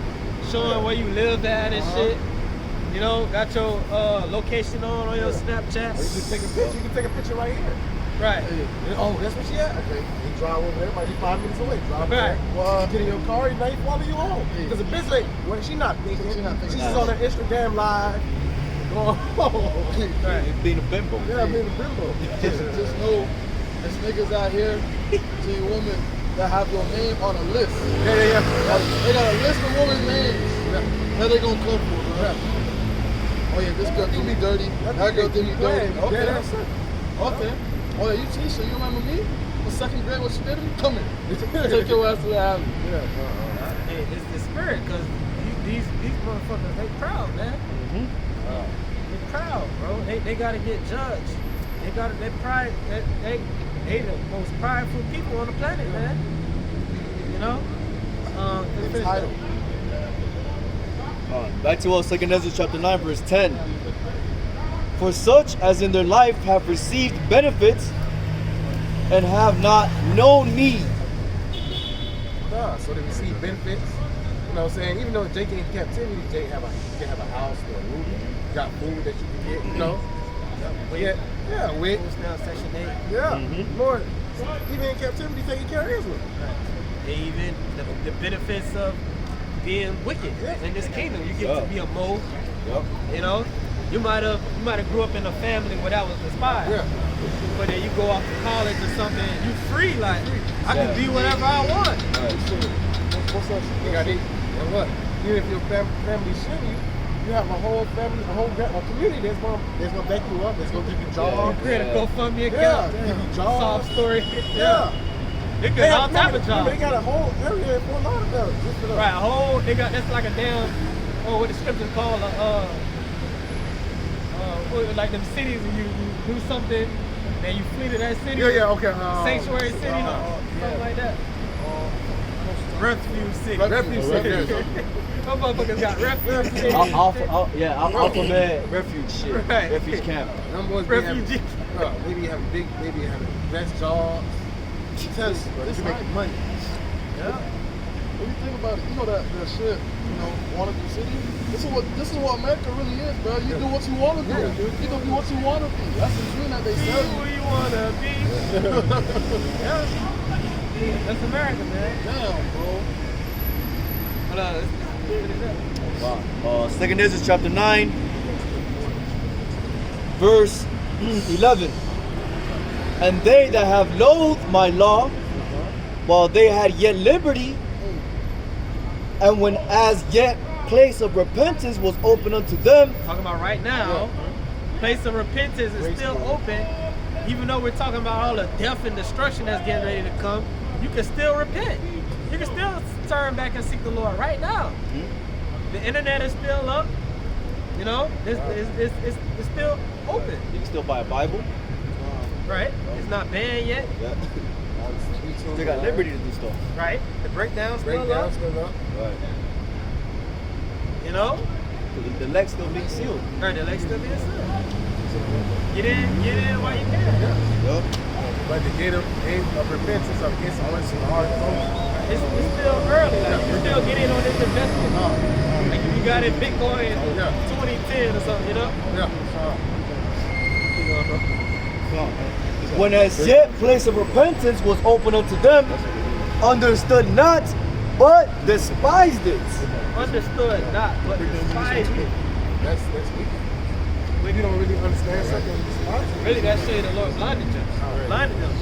showing where you live at and shit. You know, got your location on your Snapchat.
You can take a picture. You can take a picture right here.
Right.
Oh, that's where she at? Okay. You drive over there, might be 5 minutes away. Drive
Right.
there. Well, get in your car, and now you follow you home. Because the bitch, like, well, she not thinking. She's just on her Instagram live. Going,
Right.
being a bimbo.
yeah, being a bimbo.
Just know there's niggas out here, see women that have your name on a list.
Yeah.
They got a list of women's names that they gonna come for. Bro. Oh yeah, this girl did me dirty. That girl did me dirty. Okay. Okay. Oh yeah, you Tisha, you remember me? In second grade, what she did to me? Come here. Take your ass to the alley.
Hey, it's the spirit, cause these motherfuckers, they proud, man. They proud, bro. They gotta get judged. They pride. They the most prideful people on the planet, man. You know.
Entitled.
Back to 2 Ezra chapter 9, verse 10. For such as in their life have received benefits and have not known me.
So they receive benefits. You know what I'm saying? Even though Jake in captivity, Jake can have a house or a roof. You got food that you can get, you know. Yeah, with
Who's now Section 8.
Lord, even in captivity, taking care of Israel.
And even the benefits of being wicked in this kingdom. You get to be a mole. You know, you might have grew up in a family where that was despised. But then you go off to college or something, you free. Like I can be whatever I want.
What's up? You got it. And what? Even if your family shit you have a whole family, a community that's gonna back you up. That's gonna give you jobs.
Create a GoFundMe account.
Give you jobs.
Sob story. They
They
got all
have,
type of jobs.
They got a whole area for a lot of them. Just for them.
Right, a whole. They got that's like a damn. What the scriptures call like them cities. And you do something, and you flee to that city.
Okay.
Sanctuary city, something like that. Refuge city.
Refuge city.
Some motherfuckers got refuge city.
Alphabet refuge shit.
Right.
Refuge camp.
Them boys
Refugee.
maybe having best jobs. Because you make money.
When you think about it, you know that shit, wanna do city. This is what America really is, bro. You do what you wanna do. You can be what you wanna be. That's the dream that they
Be
sell
who
you.
you wanna be. That's America, man.
Damn, bro.
Hold on, let's finish up.
Second Ezra chapter 9, verse 11. And they that have loathed my law, while they had yet liberty, and when as yet place of repentance was open unto them.
Talking about right now, place of repentance is still open. Even though we're talking about all the death and destruction that's getting ready to come, you can still repent. You can still turn back and seek the Lord right now. The internet is still up. It's still open.
You can still buy a Bible.
Right? It's not banned yet.
They got liberty to do stuff.
Right? The breakdown's still up.
Right. The elect still being sealed.
Right, the legs still being sealed. Get in while you can.
But the gate of repentance against all this hard
It's still early. Like, you can still get in on this investment. Like if you got in Bitcoin in 2010 or something,
When as yet place of repentance was open unto them, understood not, but despised it.
Understood not, but despised it.
That's weak. When you don't really understand something,
Really, that shit the Lord blinded them. Blinded them.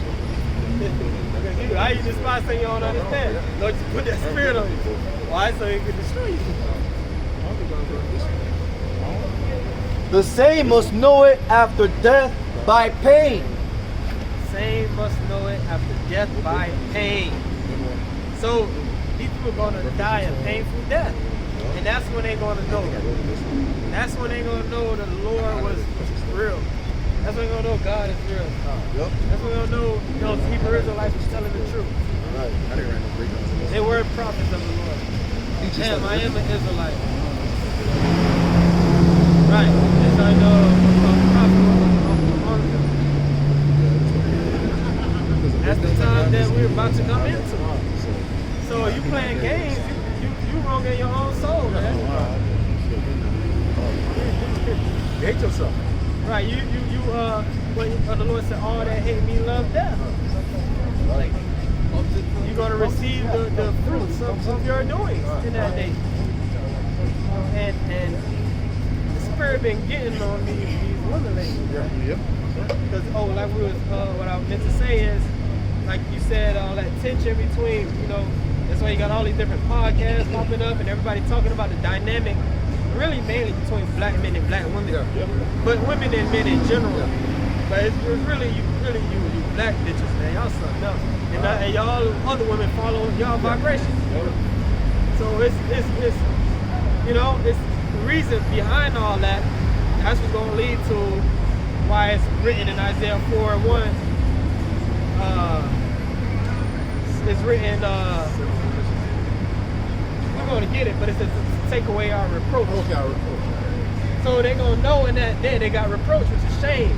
How you despise something you don't understand? Lord, you put that spirit on you. Why? So he can destroy you.
The same must know it after death by pain.
Same must know it after death by pain. So these people are going to die a painful death. And that's when they're going to know. That's when they're going to know that the Lord was real. That's when they're going to know God is real. That's when they're going to know Hebrew Israelites are telling the truth. They were prophets of the Lord. Damn, I am an Israelite. Right. Yes, I know a prophet among them. That's the time that we're about to come into. So you playing games, you wrong in your own soul, man.
you hate yourself.
Right, what the Lord said, all that hate me love death. You're going to receive the fruits of your doings in that day. And the Spirit been getting on these women lately. Because, like what I meant to say is, like you said, all that tension between, that's why you got all these different podcasts popping up and everybody talking about the dynamic, really mainly between black men and black women. But women and men in general. But it's really you black bitches, man. Y'all something else. And y'all other women follow y'all vibration. So it's the reason behind all that. That's what's gonna lead to why it's written in Isaiah 4:1. It's written. We're gonna get it, but it says to take away our reproach. So they're gonna know in that day they got reproach, which is shame.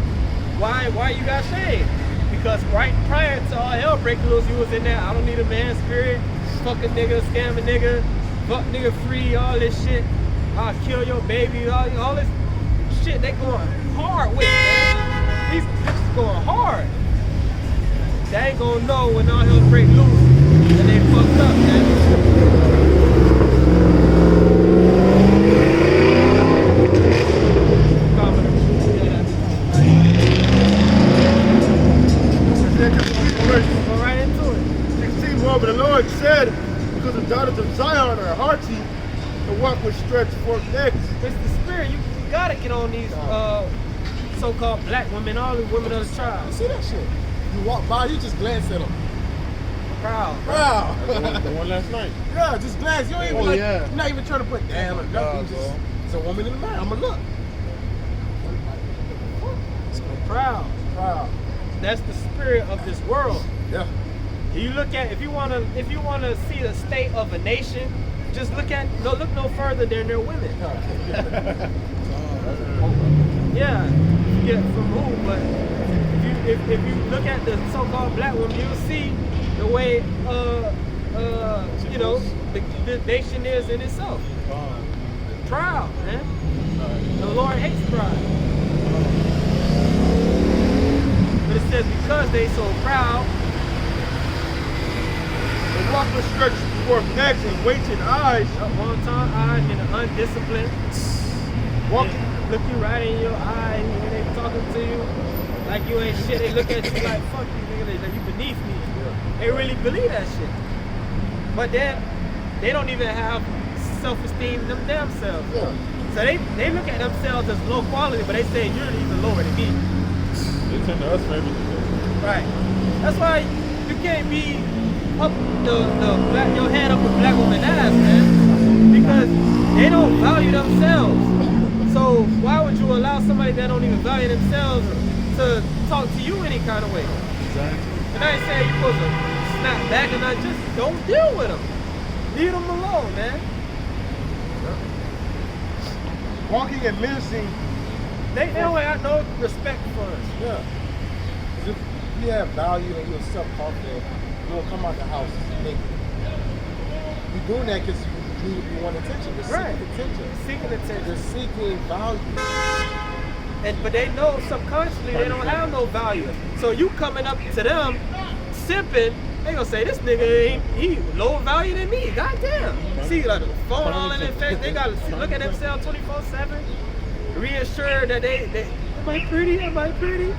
Why you got shame? Because right prior to all hell breaking loose, you was in there. I don't need a man spirit. Fuck a nigga, scam a nigga, fuck nigga free, all this shit. I'll kill your baby, all this shit they going hard with, man. These bitches going hard. They ain't gonna know when all hell break loose and they fucked up, man. Go right into it.
16, moreover, the Lord said, because the daughters of Zion are hearty, the walk with stretched forth necks.
It's the spirit. You gotta get on these so-called black women, all the women of the
You
tribe.
see that shit? You walk by, you just glance at them.
Proud.
Proud.
The one last night.
Yeah, just glance. You ain't even like,
yeah.
you're not even trying to put damn or nothing. Just, it's a woman in the mind. I'ma look.
Proud.
Proud.
That's the spirit of this world.
Yeah.
You look at if you wanna see the state of a nation, just look no further than their women. Yeah, you get from who, but if you look at the so-called black woman, you'll see the way the nation is in itself. Proud, man. The Lord hates pride. But it says because they so proud,
The walk with stretched forth necks and waiting eyes.
one time eyes and undisciplined.
Walking.
Look you right in your eye when they talking to you like you ain't shit. They look at you like fuck you, nigga. Like you beneath me. They really believe that shit. But then they don't even have self-esteem them damn selves.
Yeah.
So they look at themselves as low quality, but they say you're even lower than me.
They tend to us for everything.
Right. That's why you can't be up your head up a black woman's ass, man. Because they don't value themselves. So why would you allow somebody that don't even value themselves to talk to you any kind of way? And I ain't saying you're supposed to snap back and not just don't deal with them. Leave them alone, man.
Walking and menacing.
They don't have no respect for us.
Yeah. 'Cause if you have value and you're self-confident, you won't come out the house naked. You're doing that because you want attention. You're
Right.
seeking attention.
Seeking attention.
You're seeking value.
But they know subconsciously they don't have no value. So you coming up to them, simping, they gonna say this nigga he lower value than me. Goddamn. See like the phone all in their face. They gotta look at themselves 24/7, reassure that they am I pretty? Am I pretty?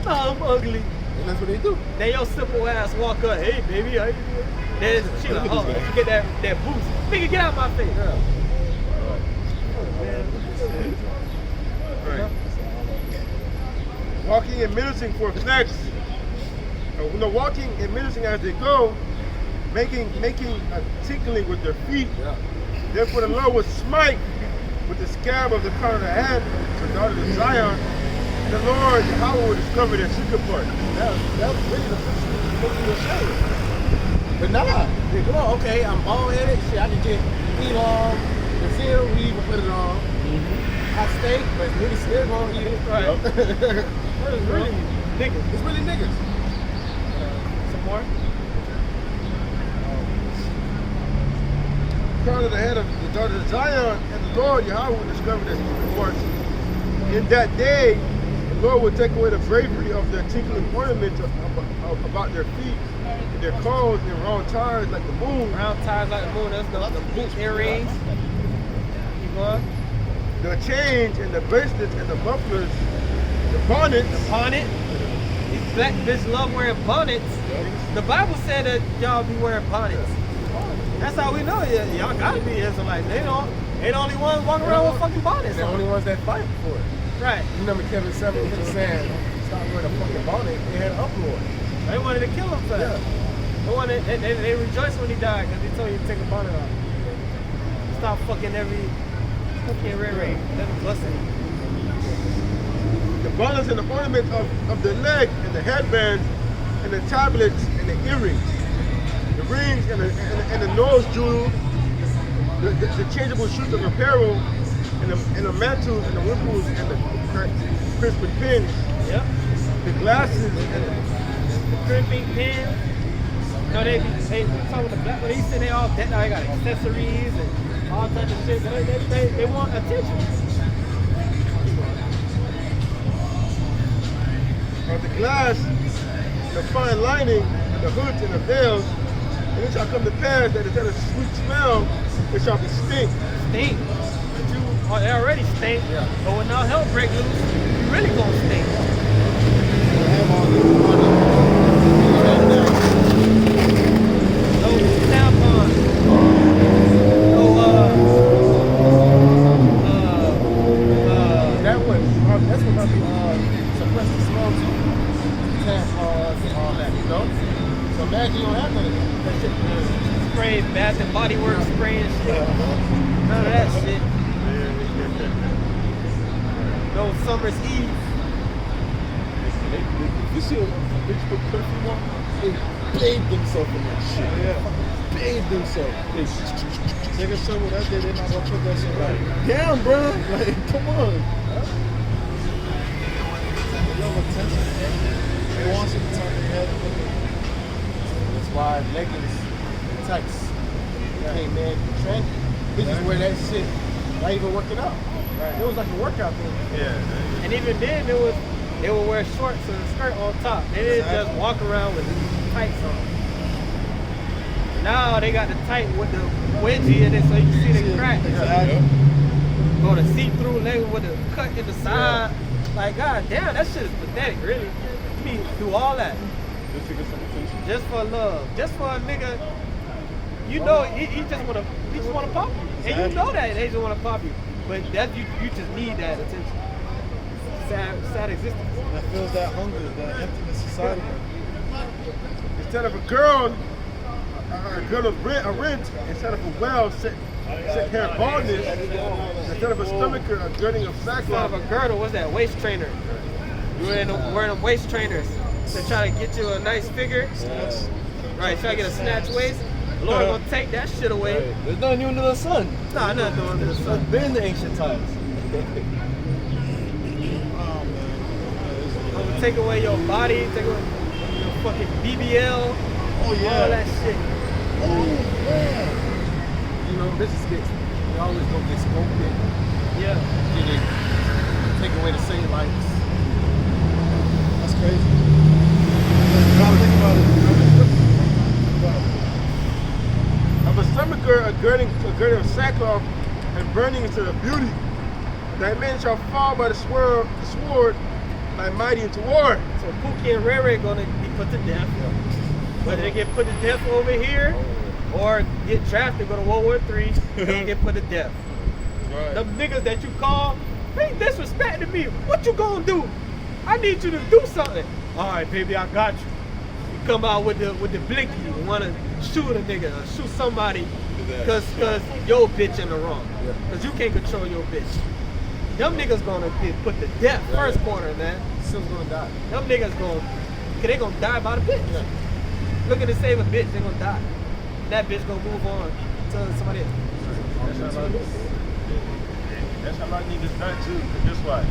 Oh, I'm ugly.
And that's what they do.
Then your simple ass walk up, hey baby, how you doing? Then she like, oh, you get that boost. Nigga, get out my face.
Right. Walking and menacing forth necks. Walking and menacing as they go, making a tinkling with their feet.
Yeah.
Therefore the Lord will smite with the scab of the crown of the head, the daughters of Zion. And the Lord, Yahweh, will discover their secret part.
That was really the picture making you ashamed. But nah, yeah, come on, okay, I'm bald-headed, shit, I can get elong, Brazil weave and put it on. Hot steak, but niggas still gonna eat it.
Right. It's really niggas.
It's really niggas.
Some more?
Crown of the head of the daughters of Zion, and the Lord, Yahweh, will discover their secret parts. In that day, the Lord will take away the bravery of their tinkling ornaments about their feet, and their clothes in round ties like the moon.
Round ties like the moon, that's the boot earrings. Keep going.
The chains and the bracelets and the mufflers, the bonnets.
The bonnet. These black bitches love wearing bonnets. The Bible said that y'all be wearing bonnets. That's how we know y'all gotta be Israelites. They the only ones walking around with fucking bonnets
They're the
on.
only ones that fight for it.
Right.
You remember Kevin Samuels was saying, stop wearing a fucking bonnet, they had an uproar.
They wanted to kill him for that. They rejoiced when he died because he told you to take a bonnet off. Stop fucking every fucking ray. Let him bless it.
The bonnets and the ornaments of the leg and the headbands and the tablets and the earrings, the rings and the nose jewels, the changeable suits of apparel and the mantles and the wimples and the crisping pins,
Yep.
the glasses and the
Crimping pins. No, they talking with the black, but he said they all dead now. They got accessories and all types of shit. They want attention.
of the glass, the fine lining, and the hoods and the veils, and it shall come to pass that instead of sweet smell, it shall be stink.
Stink. But you already stink.
Yeah.
But when all hell break loose, you really gonna stink. No tampons. No
That's what might be suppress the smell too. Tampons and all that, you know? So imagine you don't have none of that.
that shit, spray, Bath and Body Works spray and shit. None of that shit. No Summer's Eve.
You see a bitch put perfume on? They bathe themselves in that shit. Yeah. Bathe themselves. Nigga, so what I did, they not gonna put that shit like, damn, bro. Like, come on. They love attention. They want you to turn their head and look at them.
That's why leggings and tights became man trendy. Bitches wear that shit, not even working out. It was like a workout thing.
Yeah.
And even then, they would wear shorts and a skirt on top. They didn't just walk around with tights on. Now they got the tight with the wedgie in it so you can see the crack. Go to see-through leg with a cut in the side. Like, god damn, that shit is pathetic, really. You do all that. Just for love. Just for a nigga. You know, he just wanna pop you. And you know that they just wanna pop you. But that you just need that attention. Sad existence.
That feels that hunger, that emptiness inside of them.
Instead of a girl to rent, instead of a well set hair baldness, instead of a stomacher, a girding of
Instead
sackcloth.
of a girdle, what's that? Waist trainer. You're wearing them waist trainers to try to get you a nice figure. Right, try to get a snatch waist. The Lord gonna take that shit away.
There's nothing new under the sun.
Nah, nothing under the
It's
sun.
been in the ancient times.
I'm gonna take away your body, take away your fucking BBL, all that shit.
You know, bitches they always gonna get sculpted.
Yeah.
They take away the cellulites.
That's crazy. Gotta think about it.
Of a stomacher, a girding of sackcloth, and burning into the beauty. That men shall fall by the sword, like mighty into war.
So Pookie and Rere gonna be put to death. Whether they get put to death over here or get drafted, go to World War III, they gonna get put to death.
Right.
Them niggas that you call, they disrespecting me. What you gonna do? I need you to do something. All right, baby, I got you. You come out with the blinky and wanna shoot a nigga or shoot somebody cause your bitch in the wrong. Cause you can't control your bitch. Them niggas gonna get put to death first quarter, man.
Still gonna die.
Them niggas they gonna die by the bitch. Looking to save a bitch, they gonna die. That bitch gonna move on to somebody else.
That's how my niggas done too. Cause guess what?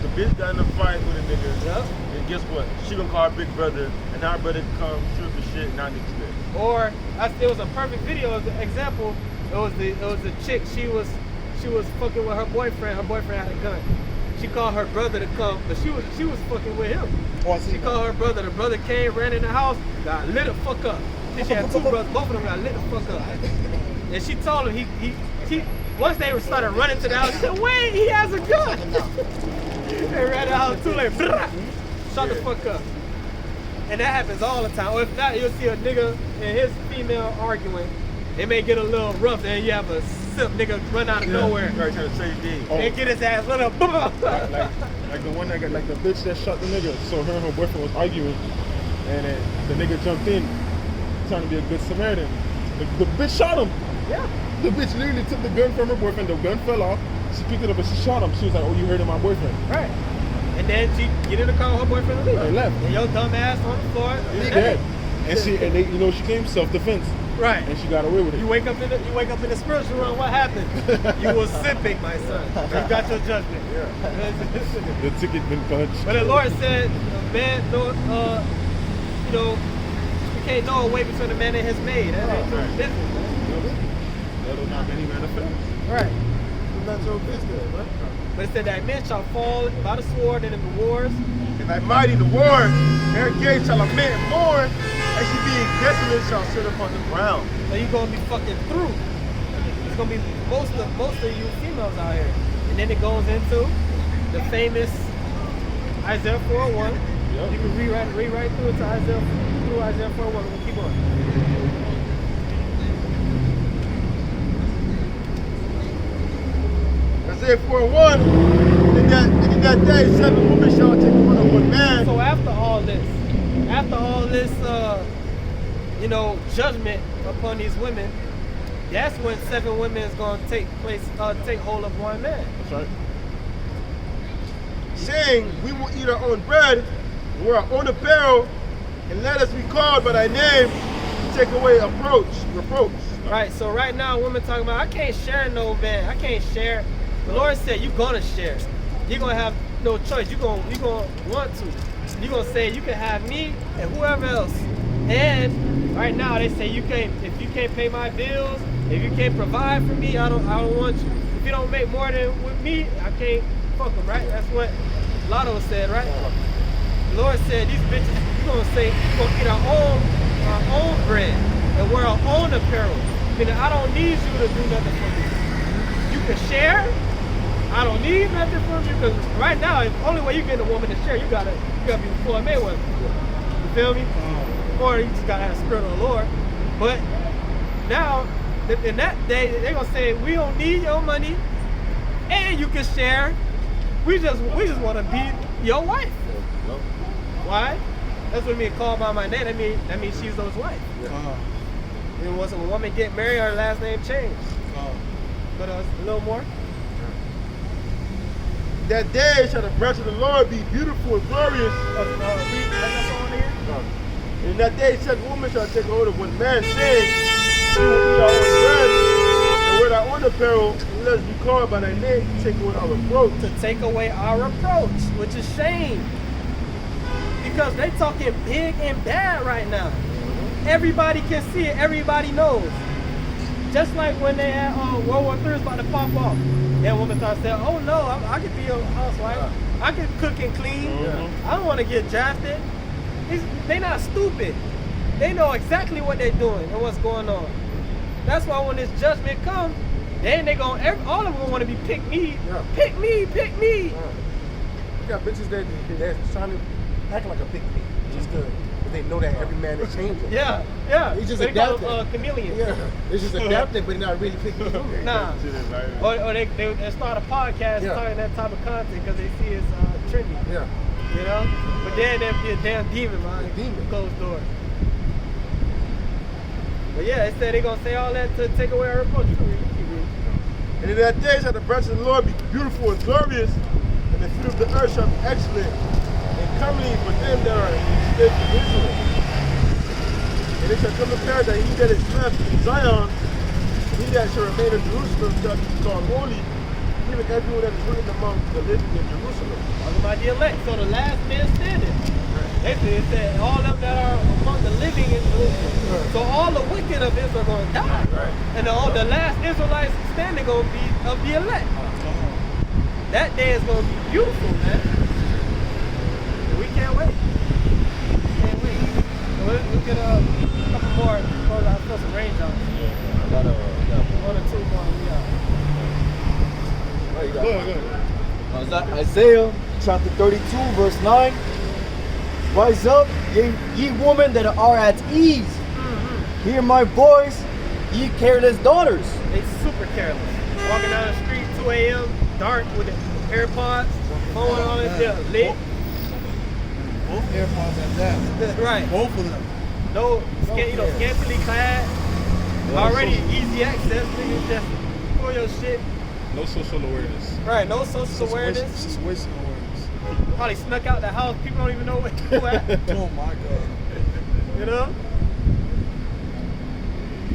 The bitch got in a fight with a nigga.
Yep.
And guess what? She gonna call her big brother, and our brother come shoot the shit, and now niggas dead.
Or it was a perfect video. As an example, it was the chick. She was fucking with her boyfriend. Her boyfriend had a gun. She called her brother to come, but she was fucking with him. She called her brother. The brother came, ran in the house, got lit the fuck up. Then she had two brothers. Both of them got lit the fuck up. And she told him he once they started running to the house, she said, "Wait, he has a gun." They ran out too late. Shut the fuck up. And that happens all the time. Or if not, you'll see a nigga and his female arguing. It may get a little rough, and you have a sip nigga run out of nowhere
Right, trying to say thing.
and get his ass lit up.
like the one that got like the bitch that shot the nigga. So her and her boyfriend was arguing, and then the nigga jumped in, trying to be a good Samaritan. The bitch shot him.
Yeah.
The bitch literally took the gun from her boyfriend. The gun fell off. She picked it up and she shot him. She was like, "Oh, you hurting my boyfriend."
Right. And then she get in the car with her boyfriend and leave.
They left.
And your dumb ass on the floor.
He's dead. And she she came self-defense.
Right.
And she got away with it.
You wake up in the spiritual realm. What happened? You was sipping, my son. You got your judgment.
The ticket been punched.
But the Lord said, man, no, you can't know a way between the man and his maid. That ain't your business, man.
That'll not many manifest.
Right.
It's not your business, man.
But it said that men shall fall by the sword and in the wars,
and thy mighty to war. Their gates shall lament more, and she being desolate shall sit upon the ground.
So you're gonna be fucking through. It's gonna be most of you females out here. And then it goes into the famous Isaiah 4:1. You can read right through it to Isaiah 4:1. We'll keep on.
Isaiah 4:1, in that day, 7 women shall take one of one man.
So after all this, judgment upon these women, that's when 7 women is gonna take hold of one man.
That's right.
Saying, we will eat our own bread, and wear our own apparel, and let us be called by thy name, to take away reproach.
Right. So right now, women talking about I can't share no man. I can't share. The Lord said you're gonna share. You're gonna have no choice. You're gonna want to. You're gonna say you can have me and whoever else. And right now they say you can't. If you can't pay my bills, if you can't provide for me, I don't want you. If you don't make more than with me, I can't fuck them. Right? That's what Lotto said. Right? The Lord said these bitches. You're gonna say you're gonna eat our own bread and wear our own apparel. Meaning I don't need you to do nothing for me. You can share. I don't need nothing from you because right now, the only way you get a woman to share, you gotta be Floyd Mayweather. You feel me? Or you just gotta have the spirit of the Lord. But now, in that day, they're gonna say we don't need your money, and you can share. We just want to be your wife. Why? That's what it means called by my name. That means she's those wife. And once a woman get married, her last name changed. But a little more.
That day shall the branch of the Lord be beautiful and glorious. In that day 7 women shall take hold of one man, saying, we will eat our own bread, and wear our own apparel, and let us be called by thy name to take away our reproach.
To take away our reproach, which is shame. Because they talking big and bad right now. Everybody can see it, everybody knows. Just like when they had World War III was about to pop off. That woman started saying, oh no, I could be a housewife. I could cook and clean. I don't want to get drafted. They not stupid. They know exactly what they're doing and what's going on. That's why when this judgment comes, then they all of them want to be pick me. Pick me, pick me.
You got bitches that trying to act like a pick me. Just because they know that every man is changing.
Yeah.
They just
They
adapted.
call chameleons.
Yeah, they just adapted, but not really picking it.
Nah. Or they start a podcast talking that type of content because they see it's trendy.
Yeah.
You know? But then they'll be a damn demon behind closed doors. But yeah, they said they're going to say all that to take away our reproach.
And in that day shall the branch of the Lord be beautiful and glorious, and the fruit of the earth shall be excellent, and comely for them that are enslaved in Israel. And it shall come to pass that he that is left in Zion, he that shall remain in Jerusalem shall be called holy, even everyone that is written among the living in Jerusalem.
Talking about the elect, so the last man standing. It said all of them that are among the living in Jerusalem. So all the wicked of Israel are going to die. And the last Israelites standing going to be of the elect. That day is going to be beautiful, man. We can't wait. Can't wait. So we'll get a couple more. I'll put some range on.
Got
1 or 2 more.
Is that Isaiah chapter 32, verse 9? Rise up, ye women that are at ease. Hear my voice, ye careless daughters.
They super careless. Walking down the street 2 a.m., dark with the AirPods, phone on it, lit.
Both AirPods at that.
Right.
Both of them.
No, scantily clad. Already easy access, nigga. Just pull your shit.
No social awareness.
Right, no social awareness.
Situation awareness.
Probably snuck out the house. People don't even know where you at.
Oh my God.
You know?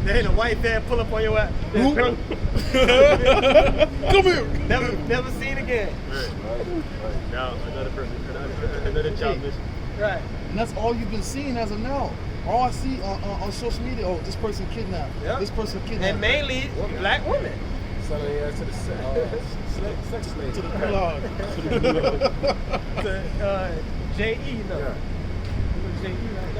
There ain't a white van pull up on your ass.
Come here.
Never seen again.
Right. Now another job mission.
Right.
And that's all you've been seeing as of now. All I see on social media, oh, this person kidnapped.
Yep.
This person kidnapped.
And mainly black women.
Selling their ass to the sex slave.
To the gulag.
J.E. No.
Yeah.
J.E. right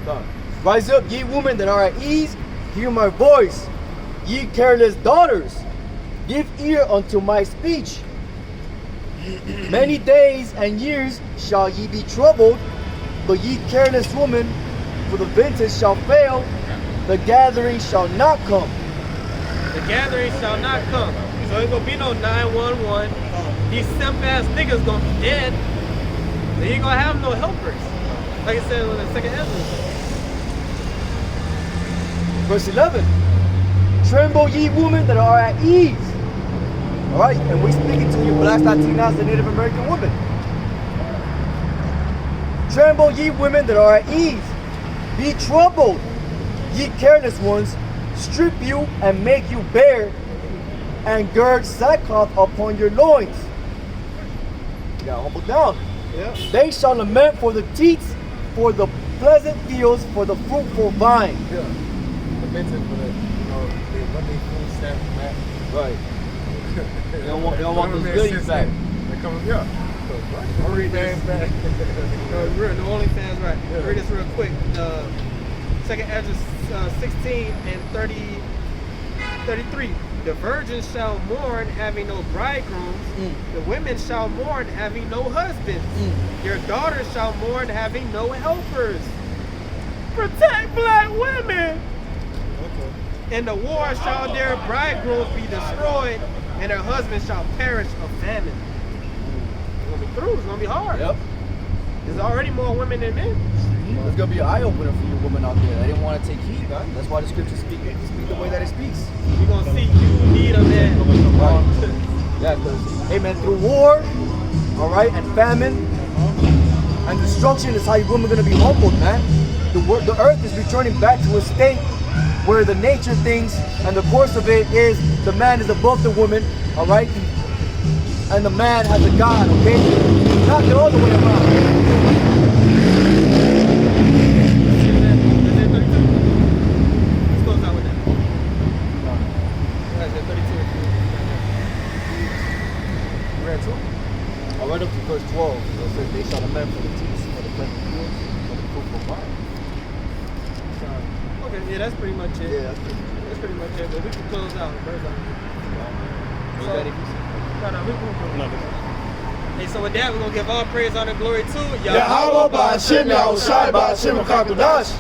there.
Rise up, ye women that are at ease, hear my voice. Ye careless daughters, give ear unto my speech. Many days and years shall ye be troubled, but ye careless women, for the vintage shall fail, the gathering shall not come.
The gathering shall not come. So ain't gonna be no 911. These simp ass niggas gonna be dead. They ain't gonna have no helpers. Like I said in the second Ezra.
Verse 11. Tremble ye women that are at ease. Alright, and we're speaking to you blacks, Latinas, and Native American women. Tremble ye women that are at ease. Be troubled, ye careless ones. Strip you and make you bare, and gird sackcloth upon your loins. You gotta humble down.
Yep.
They shall lament for the teats, for the pleasant fields, for the fruitful vine.
Yeah. Lamenting for the, they run their food stamp back.
Right. They don't want those goodies back.
They come, yeah. I'll read that back.
New Orleans fans, right.
Yeah.
Read this real quick. Second Ezra 16 and 33. The virgins shall mourn, having no bridegrooms. The women shall mourn, having no husbands. Your daughters shall mourn, having no helpers. Protect black women. In the war shall their bridegrooms be destroyed, and their husbands shall perish of famine. It's gonna be through. It's gonna be hard.
Yep.
There's already more women than men.
It's gonna be an eye opener for you women out there. They didn't want to take heed, man. That's why the scriptures speak the way that it speaks.
You're gonna see you need a man.
Right. Yeah, because amen, through war, all right, and famine and destruction is how you women are gonna be humbled, man. The earth is returning back to a state where the nature things and the course of it is the man is above the woman, all right, and the man has a God, okay? Not the other way around. I read up to verse 12. It says, they shall lament for the teats, for the pleasant fields, for the fruitful vine.
Okay, yeah, that's pretty much it.
Yeah,
That's pretty much it. But we can close out. Hey, so with that, we're gonna give all praise, honor, glory to
Yahweh Ba'Shem Yahushai Ba'Shem HaKadosh.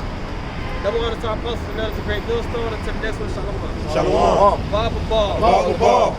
Double honor to our apostles and others, a great millstone. Until the next one, shalom.
Shalom.
Baba Ball.
Ball.